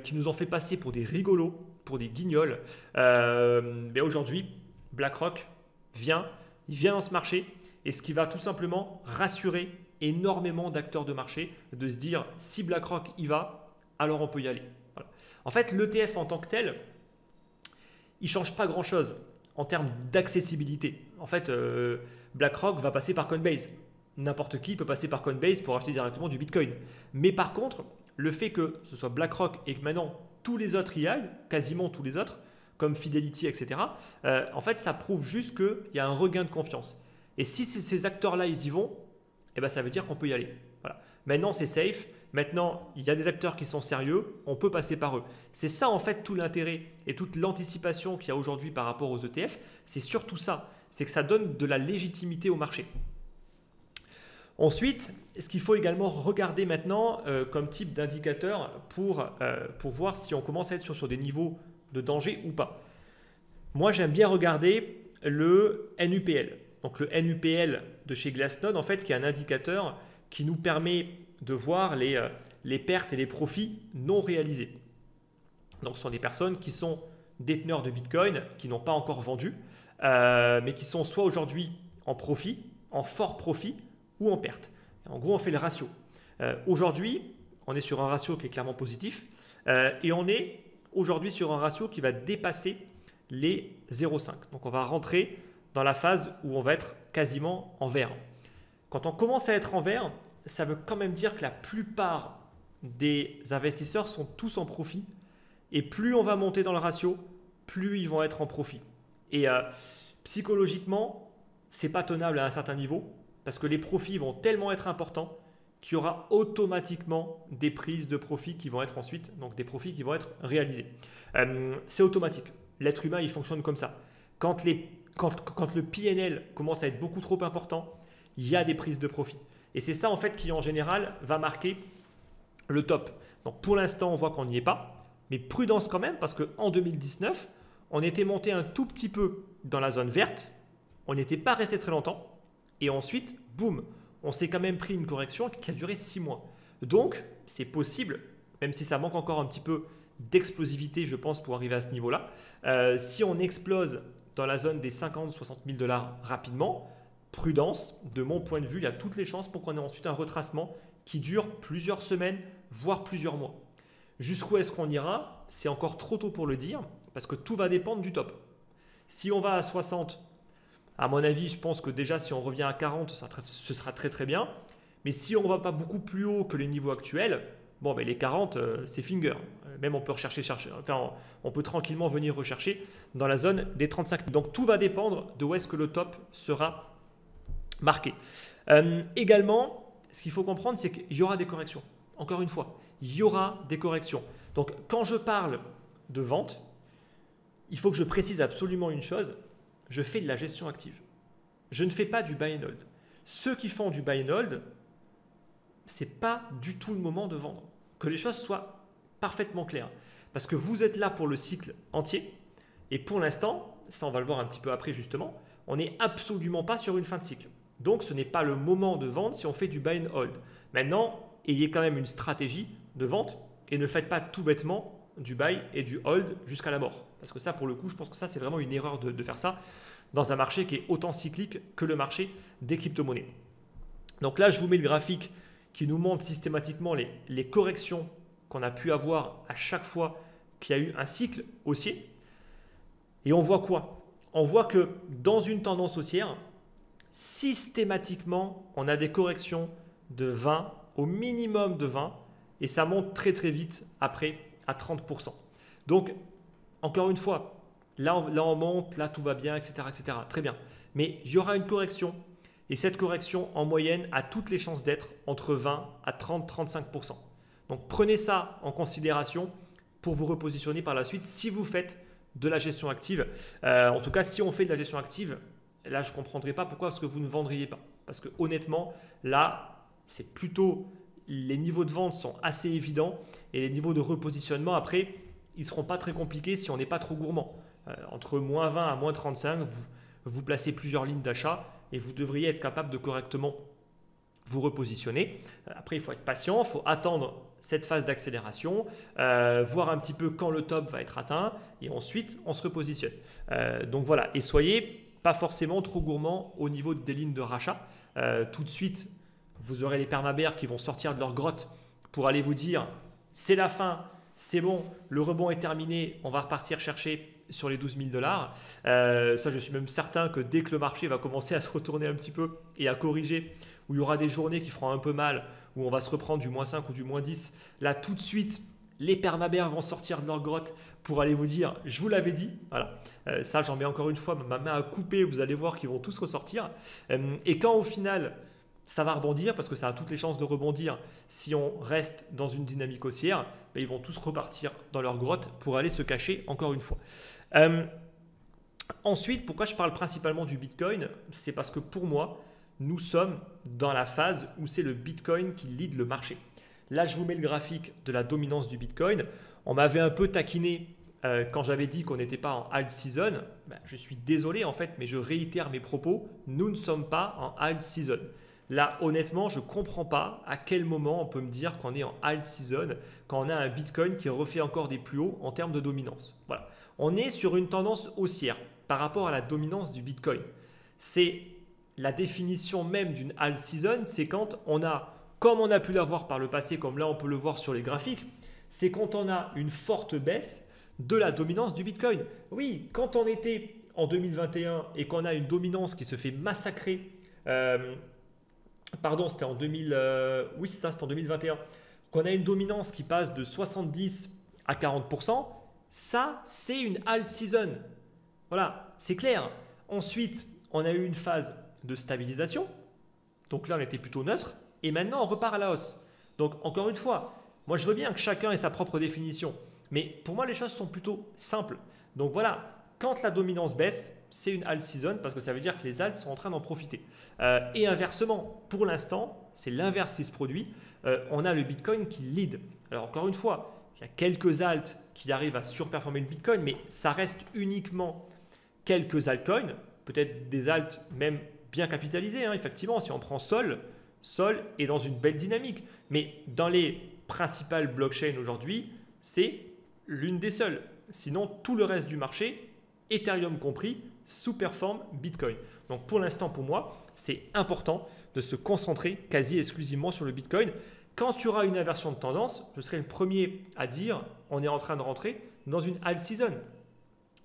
qui nous ont fait passer pour des rigolos, pour des guignols. Mais aujourd'hui, BlackRock vient dans ce marché et ce qui va tout simplement rassurer énormément d'acteurs de marché de se dire si BlackRock y va, alors on peut y aller. Voilà. En fait, l'ETF en tant que tel, il ne change pas grand-chose en termes d'accessibilité. En fait, BlackRock va passer par Coinbase. N'importe qui peut passer par Coinbase pour acheter directement du Bitcoin. Mais par contre, le fait que ce soit BlackRock et que maintenant tous les autres y aillent, quasiment tous les autres, comme Fidelity, etc., en fait, ça prouve juste qu'il y a un regain de confiance. Et si ces acteurs-là, ils y vont, eh ben, ça veut dire qu'on peut y aller. Voilà. Maintenant, c'est safe. Maintenant, il y a des acteurs qui sont sérieux. On peut passer par eux. C'est ça, en fait, tout l'intérêt et toute l'anticipation qu'il y a aujourd'hui par rapport aux ETF. C'est surtout ça. C'est que ça donne de la légitimité au marché. Ensuite, ce qu'il faut également regarder maintenant comme type d'indicateur pour voir si on commence à être sur des niveaux de danger ou pas. Moi, j'aime bien regarder le NUPL. Donc le NUPL de chez Glassnode, en fait, qui est un indicateur qui nous permet de voir les pertes et les profits non réalisés. Donc ce sont des personnes qui sont déteneurs de Bitcoin, qui n'ont pas encore vendu, mais qui sont soit aujourd'hui en profit, en fort profit ou en perte. En gros, on fait le ratio. Aujourd'hui, on est sur un ratio qui est clairement positif et on est aujourd'hui sur un ratio qui va dépasser les 0,5. Donc on va rentrer dans la phase où on va être quasiment en vert. Quand on commence à être en vert, ça veut quand même dire que la plupart des investisseurs sont tous en profit. Et plus on va monter dans le ratio, plus ils vont être en profit. Et psychologiquement, ce n'est pas tenable à un certain niveau parce que les profits vont tellement être importants qu'il y aura automatiquement des prises de profit qui vont être ensuite, donc des profits qui vont être réalisés. C'est automatique. L'être humain, il fonctionne comme ça. Quand le PNL commence à être beaucoup trop important, il y a des prises de profit. Et c'est ça en fait qui en général va marquer le top. Donc pour l'instant, on voit qu'on n'y est pas, mais prudence quand même parce qu'en 2019, on était monté un tout petit peu dans la zone verte, on n'était pas resté très longtemps et ensuite, boum, on s'est quand même pris une correction qui a duré 6 mois. Donc, c'est possible, même si ça manque encore un petit peu d'explosivité, je pense, pour arriver à ce niveau-là. Si on explose dans la zone des 50-60 000 dollars rapidement, prudence, de mon point de vue, il y a toutes les chances pour qu'on ait ensuite un retracement qui dure plusieurs semaines, voire plusieurs mois. Jusqu'où est-ce qu'on ira? C'est encore trop tôt pour le dire, parce que tout va dépendre du top. Si on va à 60, à mon avis, je pense que déjà si on revient à 40, ce sera très très bien. Mais si on ne va pas beaucoup plus haut que les niveaux actuels, bon, ben les 40, c'est finger. Même on peut on peut tranquillement venir rechercher dans la zone des 35 000. Donc tout va dépendre de où est-ce que le top sera marqué. Également, ce qu'il faut comprendre, c'est qu'il y aura des corrections. Encore une fois, il y aura des corrections. Donc quand je parle de vente, il faut que je précise absolument une chose, je fais de la gestion active. Je ne fais pas du buy and hold. Ceux qui font du buy and hold, ce n'est pas du tout le moment de vendre. Que les choses soient parfaitement claires. Parce que vous êtes là pour le cycle entier. Et pour l'instant, ça on va le voir un petit peu après justement, on n'est absolument pas sur une fin de cycle. Donc ce n'est pas le moment de vendre si on fait du buy and hold. Maintenant, ayez quand même une stratégie de vente et ne faites pas tout bêtement du buy et du hold jusqu'à la mort. Parce que ça, pour le coup, je pense que ça, c'est vraiment une erreur de faire ça dans un marché qui est autant cyclique que le marché des crypto-monnaies. Donc là, je vous mets le graphique qui nous montre systématiquement les corrections qu'on a pu avoir à chaque fois qu'il y a eu un cycle haussier. Et on voit quoi? On voit que dans une tendance haussière, systématiquement, on a des corrections de 20, au minimum de 20, et ça monte très très vite après à 30%. Donc, encore une fois, là on monte, là tout va bien, etc., etc. Très bien. Mais il y aura une correction, et cette correction en moyenne a toutes les chances d'être entre 20 à 30-35%. Donc prenez ça en considération pour vous repositionner par la suite si vous faites de la gestion active. En tout cas, si on fait de la gestion active, là je ne comprendrai pas pourquoi est-ce que vous ne vendriez pas. Parce que honnêtement, là, c'est plutôt les niveaux de vente sont assez évidents et les niveaux de repositionnement, après, ils ne seront pas très compliqués si on n'est pas trop gourmand. Entre moins 20 à moins 35, vous placez plusieurs lignes d'achat et vous devriez être capable de correctement vous repositionner. Après, il faut être patient, il faut attendre cette phase d'accélération, voir un petit peu quand le top va être atteint et ensuite on se repositionne. Donc voilà, et soyez pas forcément trop gourmand au niveau des lignes de rachat. Tout de suite, vous aurez les permabères qui vont sortir de leur grotte pour aller vous dire c'est la fin, c'est bon, le rebond est terminé, on va repartir chercher sur les 12 000 $. Ça, je suis même certain que dès que le marché va commencer à se retourner un petit peu et à corriger, où il y aura des journées qui feront un peu mal, où on va se reprendre du moins 5 ou du moins 10, là tout de suite, les permabères vont sortir de leur grotte pour aller vous dire « je vous l'avais dit ». Voilà. Ça, j'en mets encore une fois ma main à couper, vous allez voir qu'ils vont tous ressortir. Et quand au final, ça va rebondir, parce que ça a toutes les chances de rebondir si on reste dans une dynamique haussière, ben, ils vont tous repartir dans leur grotte pour aller se cacher encore une fois. Ensuite, pourquoi je parle principalement du Bitcoin? C'est parce que pour moi, nous sommes dans la phase où c'est le Bitcoin qui lead le marché. Là, je vous mets le graphique de la dominance du Bitcoin. On m'avait un peu taquiné quand j'avais dit qu'on n'était pas en alt season. Ben, je suis désolé en fait, mais je réitère mes propos. Nous ne sommes pas en alt season. Là, honnêtement, je ne comprends pas à quel moment on peut me dire qu'on est en alt season quand on a un Bitcoin qui refait encore des plus hauts en termes de dominance. Voilà. On est sur une tendance haussière par rapport à la dominance du Bitcoin. C'est la définition même d'une alt season, c'est quand on a, comme on a pu l'avoir par le passé, comme là on peut le voir sur les graphiques, c'est quand on a une forte baisse de la dominance du Bitcoin. Oui, quand on était en 2021 et qu'on a une dominance qui se fait massacrer, pardon, c'était en 2000, oui c'est ça, c'était en 2021, qu'on a une dominance qui passe de 70 à 40%, ça c'est une alt season. Voilà, c'est clair. Ensuite, on a eu une phase de stabilisation. Donc là, on était plutôt neutre. Et maintenant, on repart à la hausse. Donc, encore une fois, moi, je veux bien que chacun ait sa propre définition. Mais pour moi, les choses sont plutôt simples. Donc voilà, quand la dominance baisse, c'est une alt season parce que ça veut dire que les alts sont en train d'en profiter. Et inversement, pour l'instant, c'est l'inverse qui se produit. On a le Bitcoin qui lead. Alors, encore une fois, il y a quelques alts qui arrivent à surperformer le Bitcoin, mais ça reste uniquement quelques altcoins, peut-être des alts même bien capitalisés, hein, effectivement, si on prend Sol est dans une belle dynamique. Mais dans les principales blockchains aujourd'hui, c'est l'une des seules. Sinon, tout le reste du marché, Ethereum compris, sous-performe Bitcoin. Donc pour l'instant, pour moi, c'est important de se concentrer quasi exclusivement sur le Bitcoin. Quand il y aura une inversion de tendance, je serai le premier à dire on est en train de rentrer dans une alt season.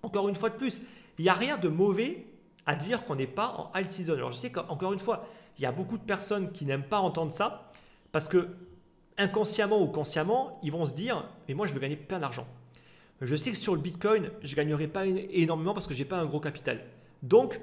Encore une fois de plus, il n'y a rien de mauvais à dire qu'on n'est pas en alt season. Alors je sais qu'encore une fois, il y a beaucoup de personnes qui n'aiment pas entendre ça parce que inconsciemment ou consciemment, ils vont se dire « mais moi je veux gagner plein d'argent ». Je sais que sur le Bitcoin, je ne gagnerai pas énormément parce que je n'ai pas un gros capital. Donc,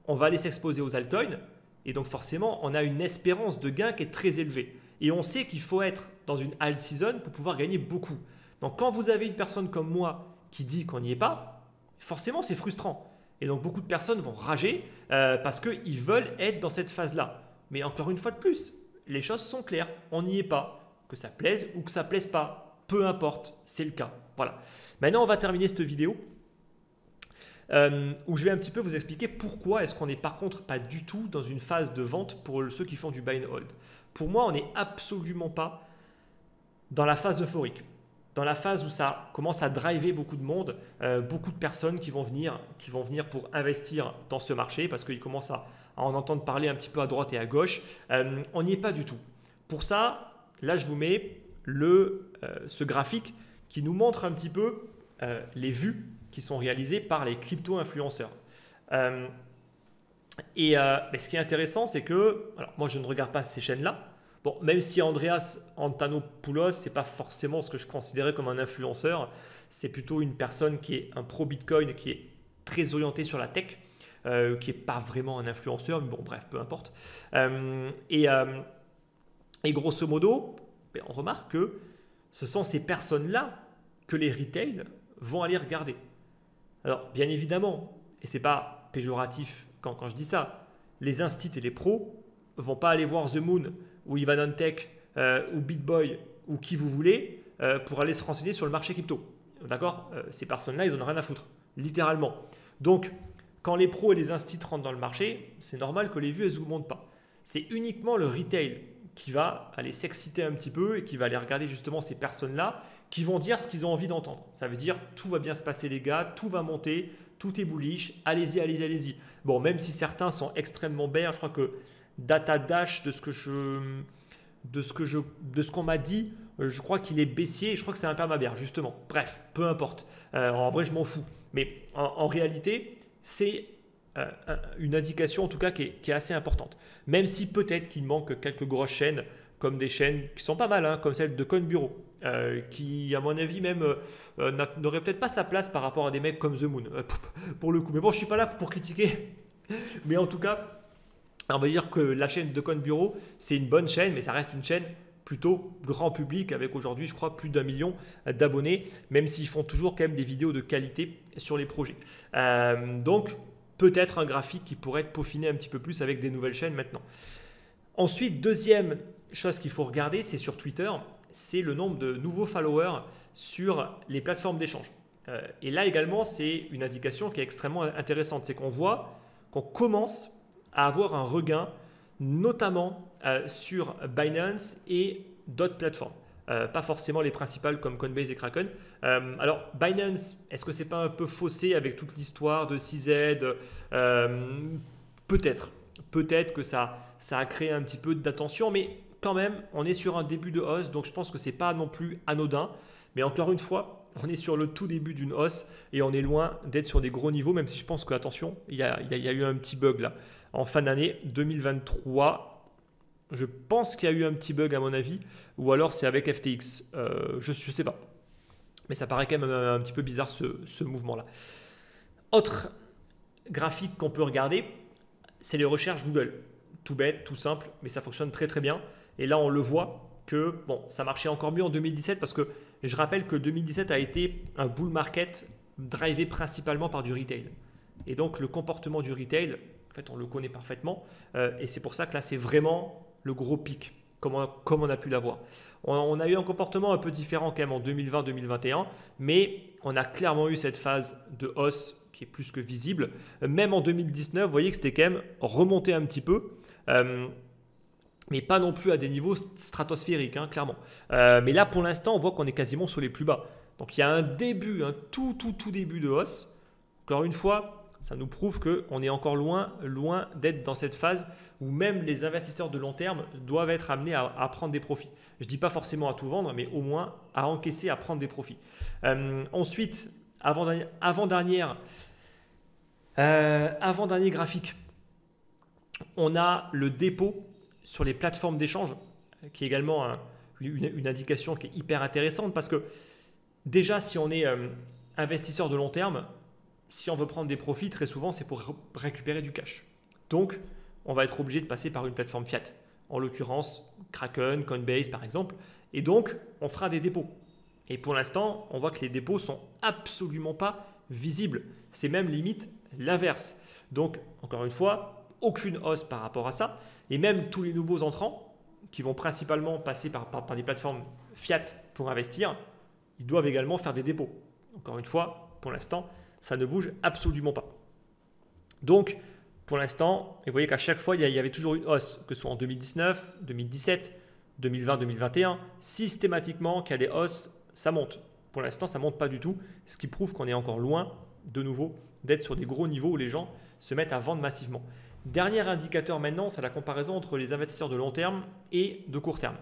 on va aller s'exposer aux altcoins et donc forcément, on a une espérance de gain qui est très élevée. Et on sait qu'il faut être dans une alt season pour pouvoir gagner beaucoup. Donc quand vous avez une personne comme moi qui dit qu'on n'y est pas, forcément c'est frustrant. Et donc beaucoup de personnes vont rager parce qu'ils veulent être dans cette phase-là. Mais encore une fois de plus, les choses sont claires, on n'y est pas. Que ça plaise ou que ça ne plaise pas, peu importe, c'est le cas. Voilà. Maintenant, on va terminer cette vidéo où je vais un petit peu vous expliquer pourquoi est-ce qu'on n'est par contre pas du tout dans une phase de vente pour ceux qui font du buy and hold. Pour moi, on n'est absolument pas dans la phase euphorique, dans la phase où ça commence à driver beaucoup de monde, beaucoup de personnes qui vont venir pour investir dans ce marché parce qu'ils commencent à en entendre parler un petit peu à droite et à gauche. On n'y est pas du tout. Pour ça, là, je vous mets ce graphique qui nous montre un petit peu les vues qui sont réalisées par les crypto-influenceurs. Mais ce qui est intéressant, c'est que, alors moi, je ne regarde pas ces chaînes-là. Bon, même si Andreas Antonopoulos, ce n'est pas forcément ce que je considérais comme un influenceur, c'est plutôt une personne qui est un pro-Bitcoin, qui est très orienté sur la tech, qui n'est pas vraiment un influenceur, mais bon, bref, peu importe. Et grosso modo, on remarque que ce sont ces personnes-là que les retail vont aller regarder. Alors, bien évidemment, et ce n'est pas péjoratif quand je dis ça, les instits et les pros ne vont pas aller voir The Moon ou Ivan Tech ou BitBoy ou qui vous voulez pour aller se renseigner sur le marché crypto. D'accord ? Ces personnes-là, ils n'en ont rien à foutre, littéralement. Donc, quand les pros et les instits rentrent dans le marché, c'est normal que les vues, elles n'augmentent pas. C'est uniquement le retail qui va aller s'exciter un petit peu et qui va aller regarder justement ces personnes-là qui vont dire ce qu'ils ont envie d'entendre. Ça veut dire tout va bien se passer les gars, tout va monter, tout est bullish, allez-y, allez-y, allez-y. Bon, même si certains sont extrêmement bears, je crois que DataDash, de ce qu'on m'a dit, je crois qu'il est baissier et je crois que c'est un perma-bear, justement. Bref, peu importe. En vrai, je m'en fous. Mais en réalité, c'est une indication en tout cas qui est assez importante. Même si peut-être qu'il manque quelques grosses chaînes, comme des chaînes qui sont pas mal, hein, comme celle de CoinBureau, qui, à mon avis, même n'aurait peut-être pas sa place par rapport à des mecs comme The Moon, pour le coup. Mais bon, je ne suis pas là pour critiquer. Mais en tout cas, on va dire que la chaîne de CoinBureau, c'est une bonne chaîne, mais ça reste une chaîne plutôt grand public avec aujourd'hui, je crois, plus d'1 million d'abonnés, même s'ils font toujours quand même des vidéos de qualité sur les projets. Donc, peut-être un graphique qui pourrait être peaufiné un petit peu plus avec des nouvelles chaînes maintenant. Ensuite, deuxième chose qu'il faut regarder, c'est sur Twitter, c'est le nombre de nouveaux followers sur les plateformes d'échange. Et là également, c'est une indication qui est extrêmement intéressante. C'est qu'on voit qu'on commence à avoir un regain, notamment sur Binance et d'autres plateformes. Pas forcément les principales comme Coinbase et Kraken. Alors Binance, est-ce que c'est pas un peu faussé avec toute l'histoire de CZ? Peut-être que ça a créé un petit peu d'attention, mais quand même, on est sur un début de hausse, donc je pense que c'est pas non plus anodin. Mais encore une fois, on est sur le tout début d'une hausse et on est loin d'être sur des gros niveaux, même si je pense que, attention, il y a eu un petit bug là. En fin d'année 2023, je pense qu'il y a eu un petit bug à mon avis, ou alors c'est avec FTX, je ne sais pas. Mais ça paraît quand même un petit peu bizarre ce mouvement-là. Autre graphique qu'on peut regarder, c'est les recherches Google. Tout bête, tout simple, mais ça fonctionne très très bien. Et là, on le voit que bon, ça marchait encore mieux en 2017 parce que je rappelle que 2017 a été un bull market drivé principalement par du retail. Et donc, le comportement du retail, en fait, on le connaît parfaitement. Et c'est pour ça que là, c'est vraiment le gros pic, comme on a pu l'avoir. On a eu un comportement un peu différent quand même en 2020-2021, mais on a clairement eu cette phase de hausse qui est plus que visible. Même en 2019, vous voyez que c'était quand même remonté un petit peu. Mais pas non plus à des niveaux stratosphériques, hein, clairement. Mais là, pour l'instant, on voit qu'on est quasiment sur les plus bas. Donc, il y a un début, un tout début de hausse. Encore une fois, ça nous prouve qu'on est encore loin d'être dans cette phase où même les investisseurs de long terme doivent être amenés à prendre des profits. Je ne dis pas forcément à tout vendre, mais au moins à encaisser, à prendre des profits. Ensuite, avant-dernier graphique, on a le dépôt sur les plateformes d'échange, qui est également une indication qui est hyper intéressante parce que déjà, si on est investisseur de long terme, si on veut prendre des profits, très souvent, c'est pour récupérer du cash. Donc, on va être obligé de passer par une plateforme fiat, en l'occurrence Kraken, Coinbase par exemple, et donc on fera des dépôts. Et pour l'instant, on voit que les dépôts sont absolument pas visibles. C'est même limite l'inverse. Donc, encore une fois, aucune hausse par rapport à ça. Et même tous les nouveaux entrants qui vont principalement passer par des plateformes fiat pour investir, ils doivent également faire des dépôts. Encore une fois, pour l'instant, ça ne bouge absolument pas. Donc, pour l'instant, et vous voyez qu'à chaque fois, il y avait toujours une hausse, que ce soit en 2019, 2017, 2020-2021, systématiquement qu'il y a des hausses, ça monte. Pour l'instant, ça ne monte pas du tout, ce qui prouve qu'on est encore loin, de nouveau, d'être sur des gros niveaux où les gens se mettent à vendre massivement. Dernier indicateur maintenant, c'est la comparaison entre les investisseurs de long terme et de court terme.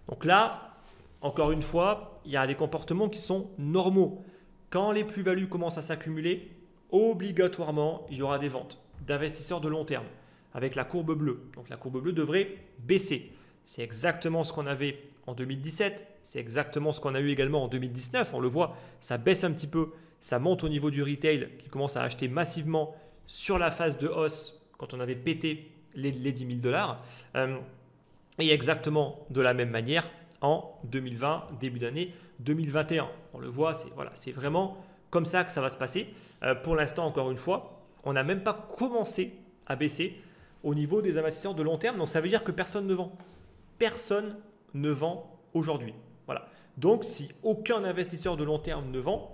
Donc là, encore une fois, il y a des comportements qui sont normaux. Quand les plus-values commencent à s'accumuler, obligatoirement, il y aura des ventes d'investisseurs de long terme avec la courbe bleue. Donc la courbe bleue devrait baisser. C'est exactement ce qu'on avait en 2017, c'est exactement ce qu'on a eu également en 2019. On le voit, ça baisse un petit peu, ça monte au niveau du retail qui commence à acheter massivement sur la phase de hausse quand on avait pété les 10 000 $. Et exactement de la même manière en 2020, début d'année 2021. On le voit, c'est vraiment comme ça que ça va se passer. Pour l'instant, encore une fois, on n'a même pas commencé à baisser au niveau des investisseurs de long terme. Donc ça veut dire que personne ne vend. Personne ne vend aujourd'hui. Voilà. Donc si aucun investisseur de long terme ne vend,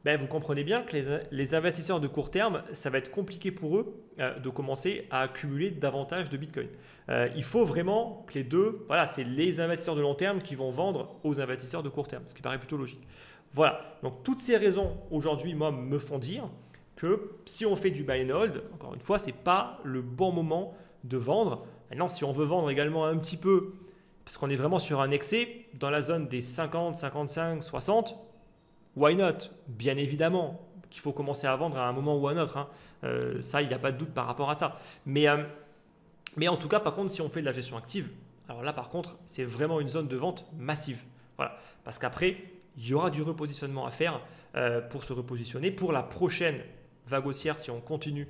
ben, vous comprenez bien que les investisseurs de court terme, ça va être compliqué pour eux de commencer à accumuler davantage de Bitcoin. Il faut vraiment que les deux, voilà, c'est les investisseurs de long terme qui vont vendre aux investisseurs de court terme, ce qui paraît plutôt logique. Voilà, donc toutes ces raisons aujourd'hui, moi, me font dire que si on fait du buy and hold, encore une fois, ce n'est pas le bon moment de vendre. Maintenant, si on veut vendre également un petit peu, parce qu'on est vraiment sur un excès, dans la zone des 50, 55, 60, why not? Bien évidemment qu'il faut commencer à vendre à un moment ou à un autre. Hein. Ça, il n'y a pas de doute par rapport à ça. Mais en tout cas, par contre, si on fait de la gestion active, alors là, par contre, c'est vraiment une zone de vente massive. Voilà. Parce qu'après, il y aura du repositionnement à faire pour se repositionner pour la prochaine vague haussière si on continue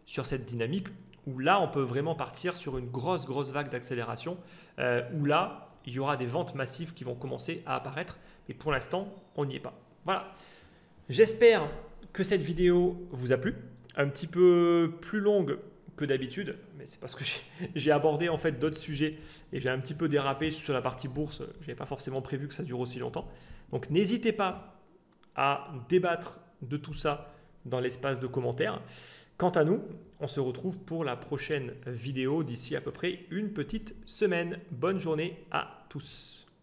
sur cette dynamique où là, on peut vraiment partir sur une grosse vague d'accélération où là, il y aura des ventes massives qui vont commencer à apparaître. Mais pour l'instant, on n'y est pas. Voilà. J'espère que cette vidéo vous a plu. Un petit peu plus longue que d'habitude, mais c'est parce que j'ai abordé en fait d'autres sujets et j'ai un petit peu dérapé sur la partie bourse. Je n'avais pas forcément prévu que ça dure aussi longtemps. Donc n'hésitez pas à débattre de tout ça dans l'espace de commentaires. Quant à nous, on se retrouve pour la prochaine vidéo d'ici à peu près une petite semaine. Bonne journée à tous.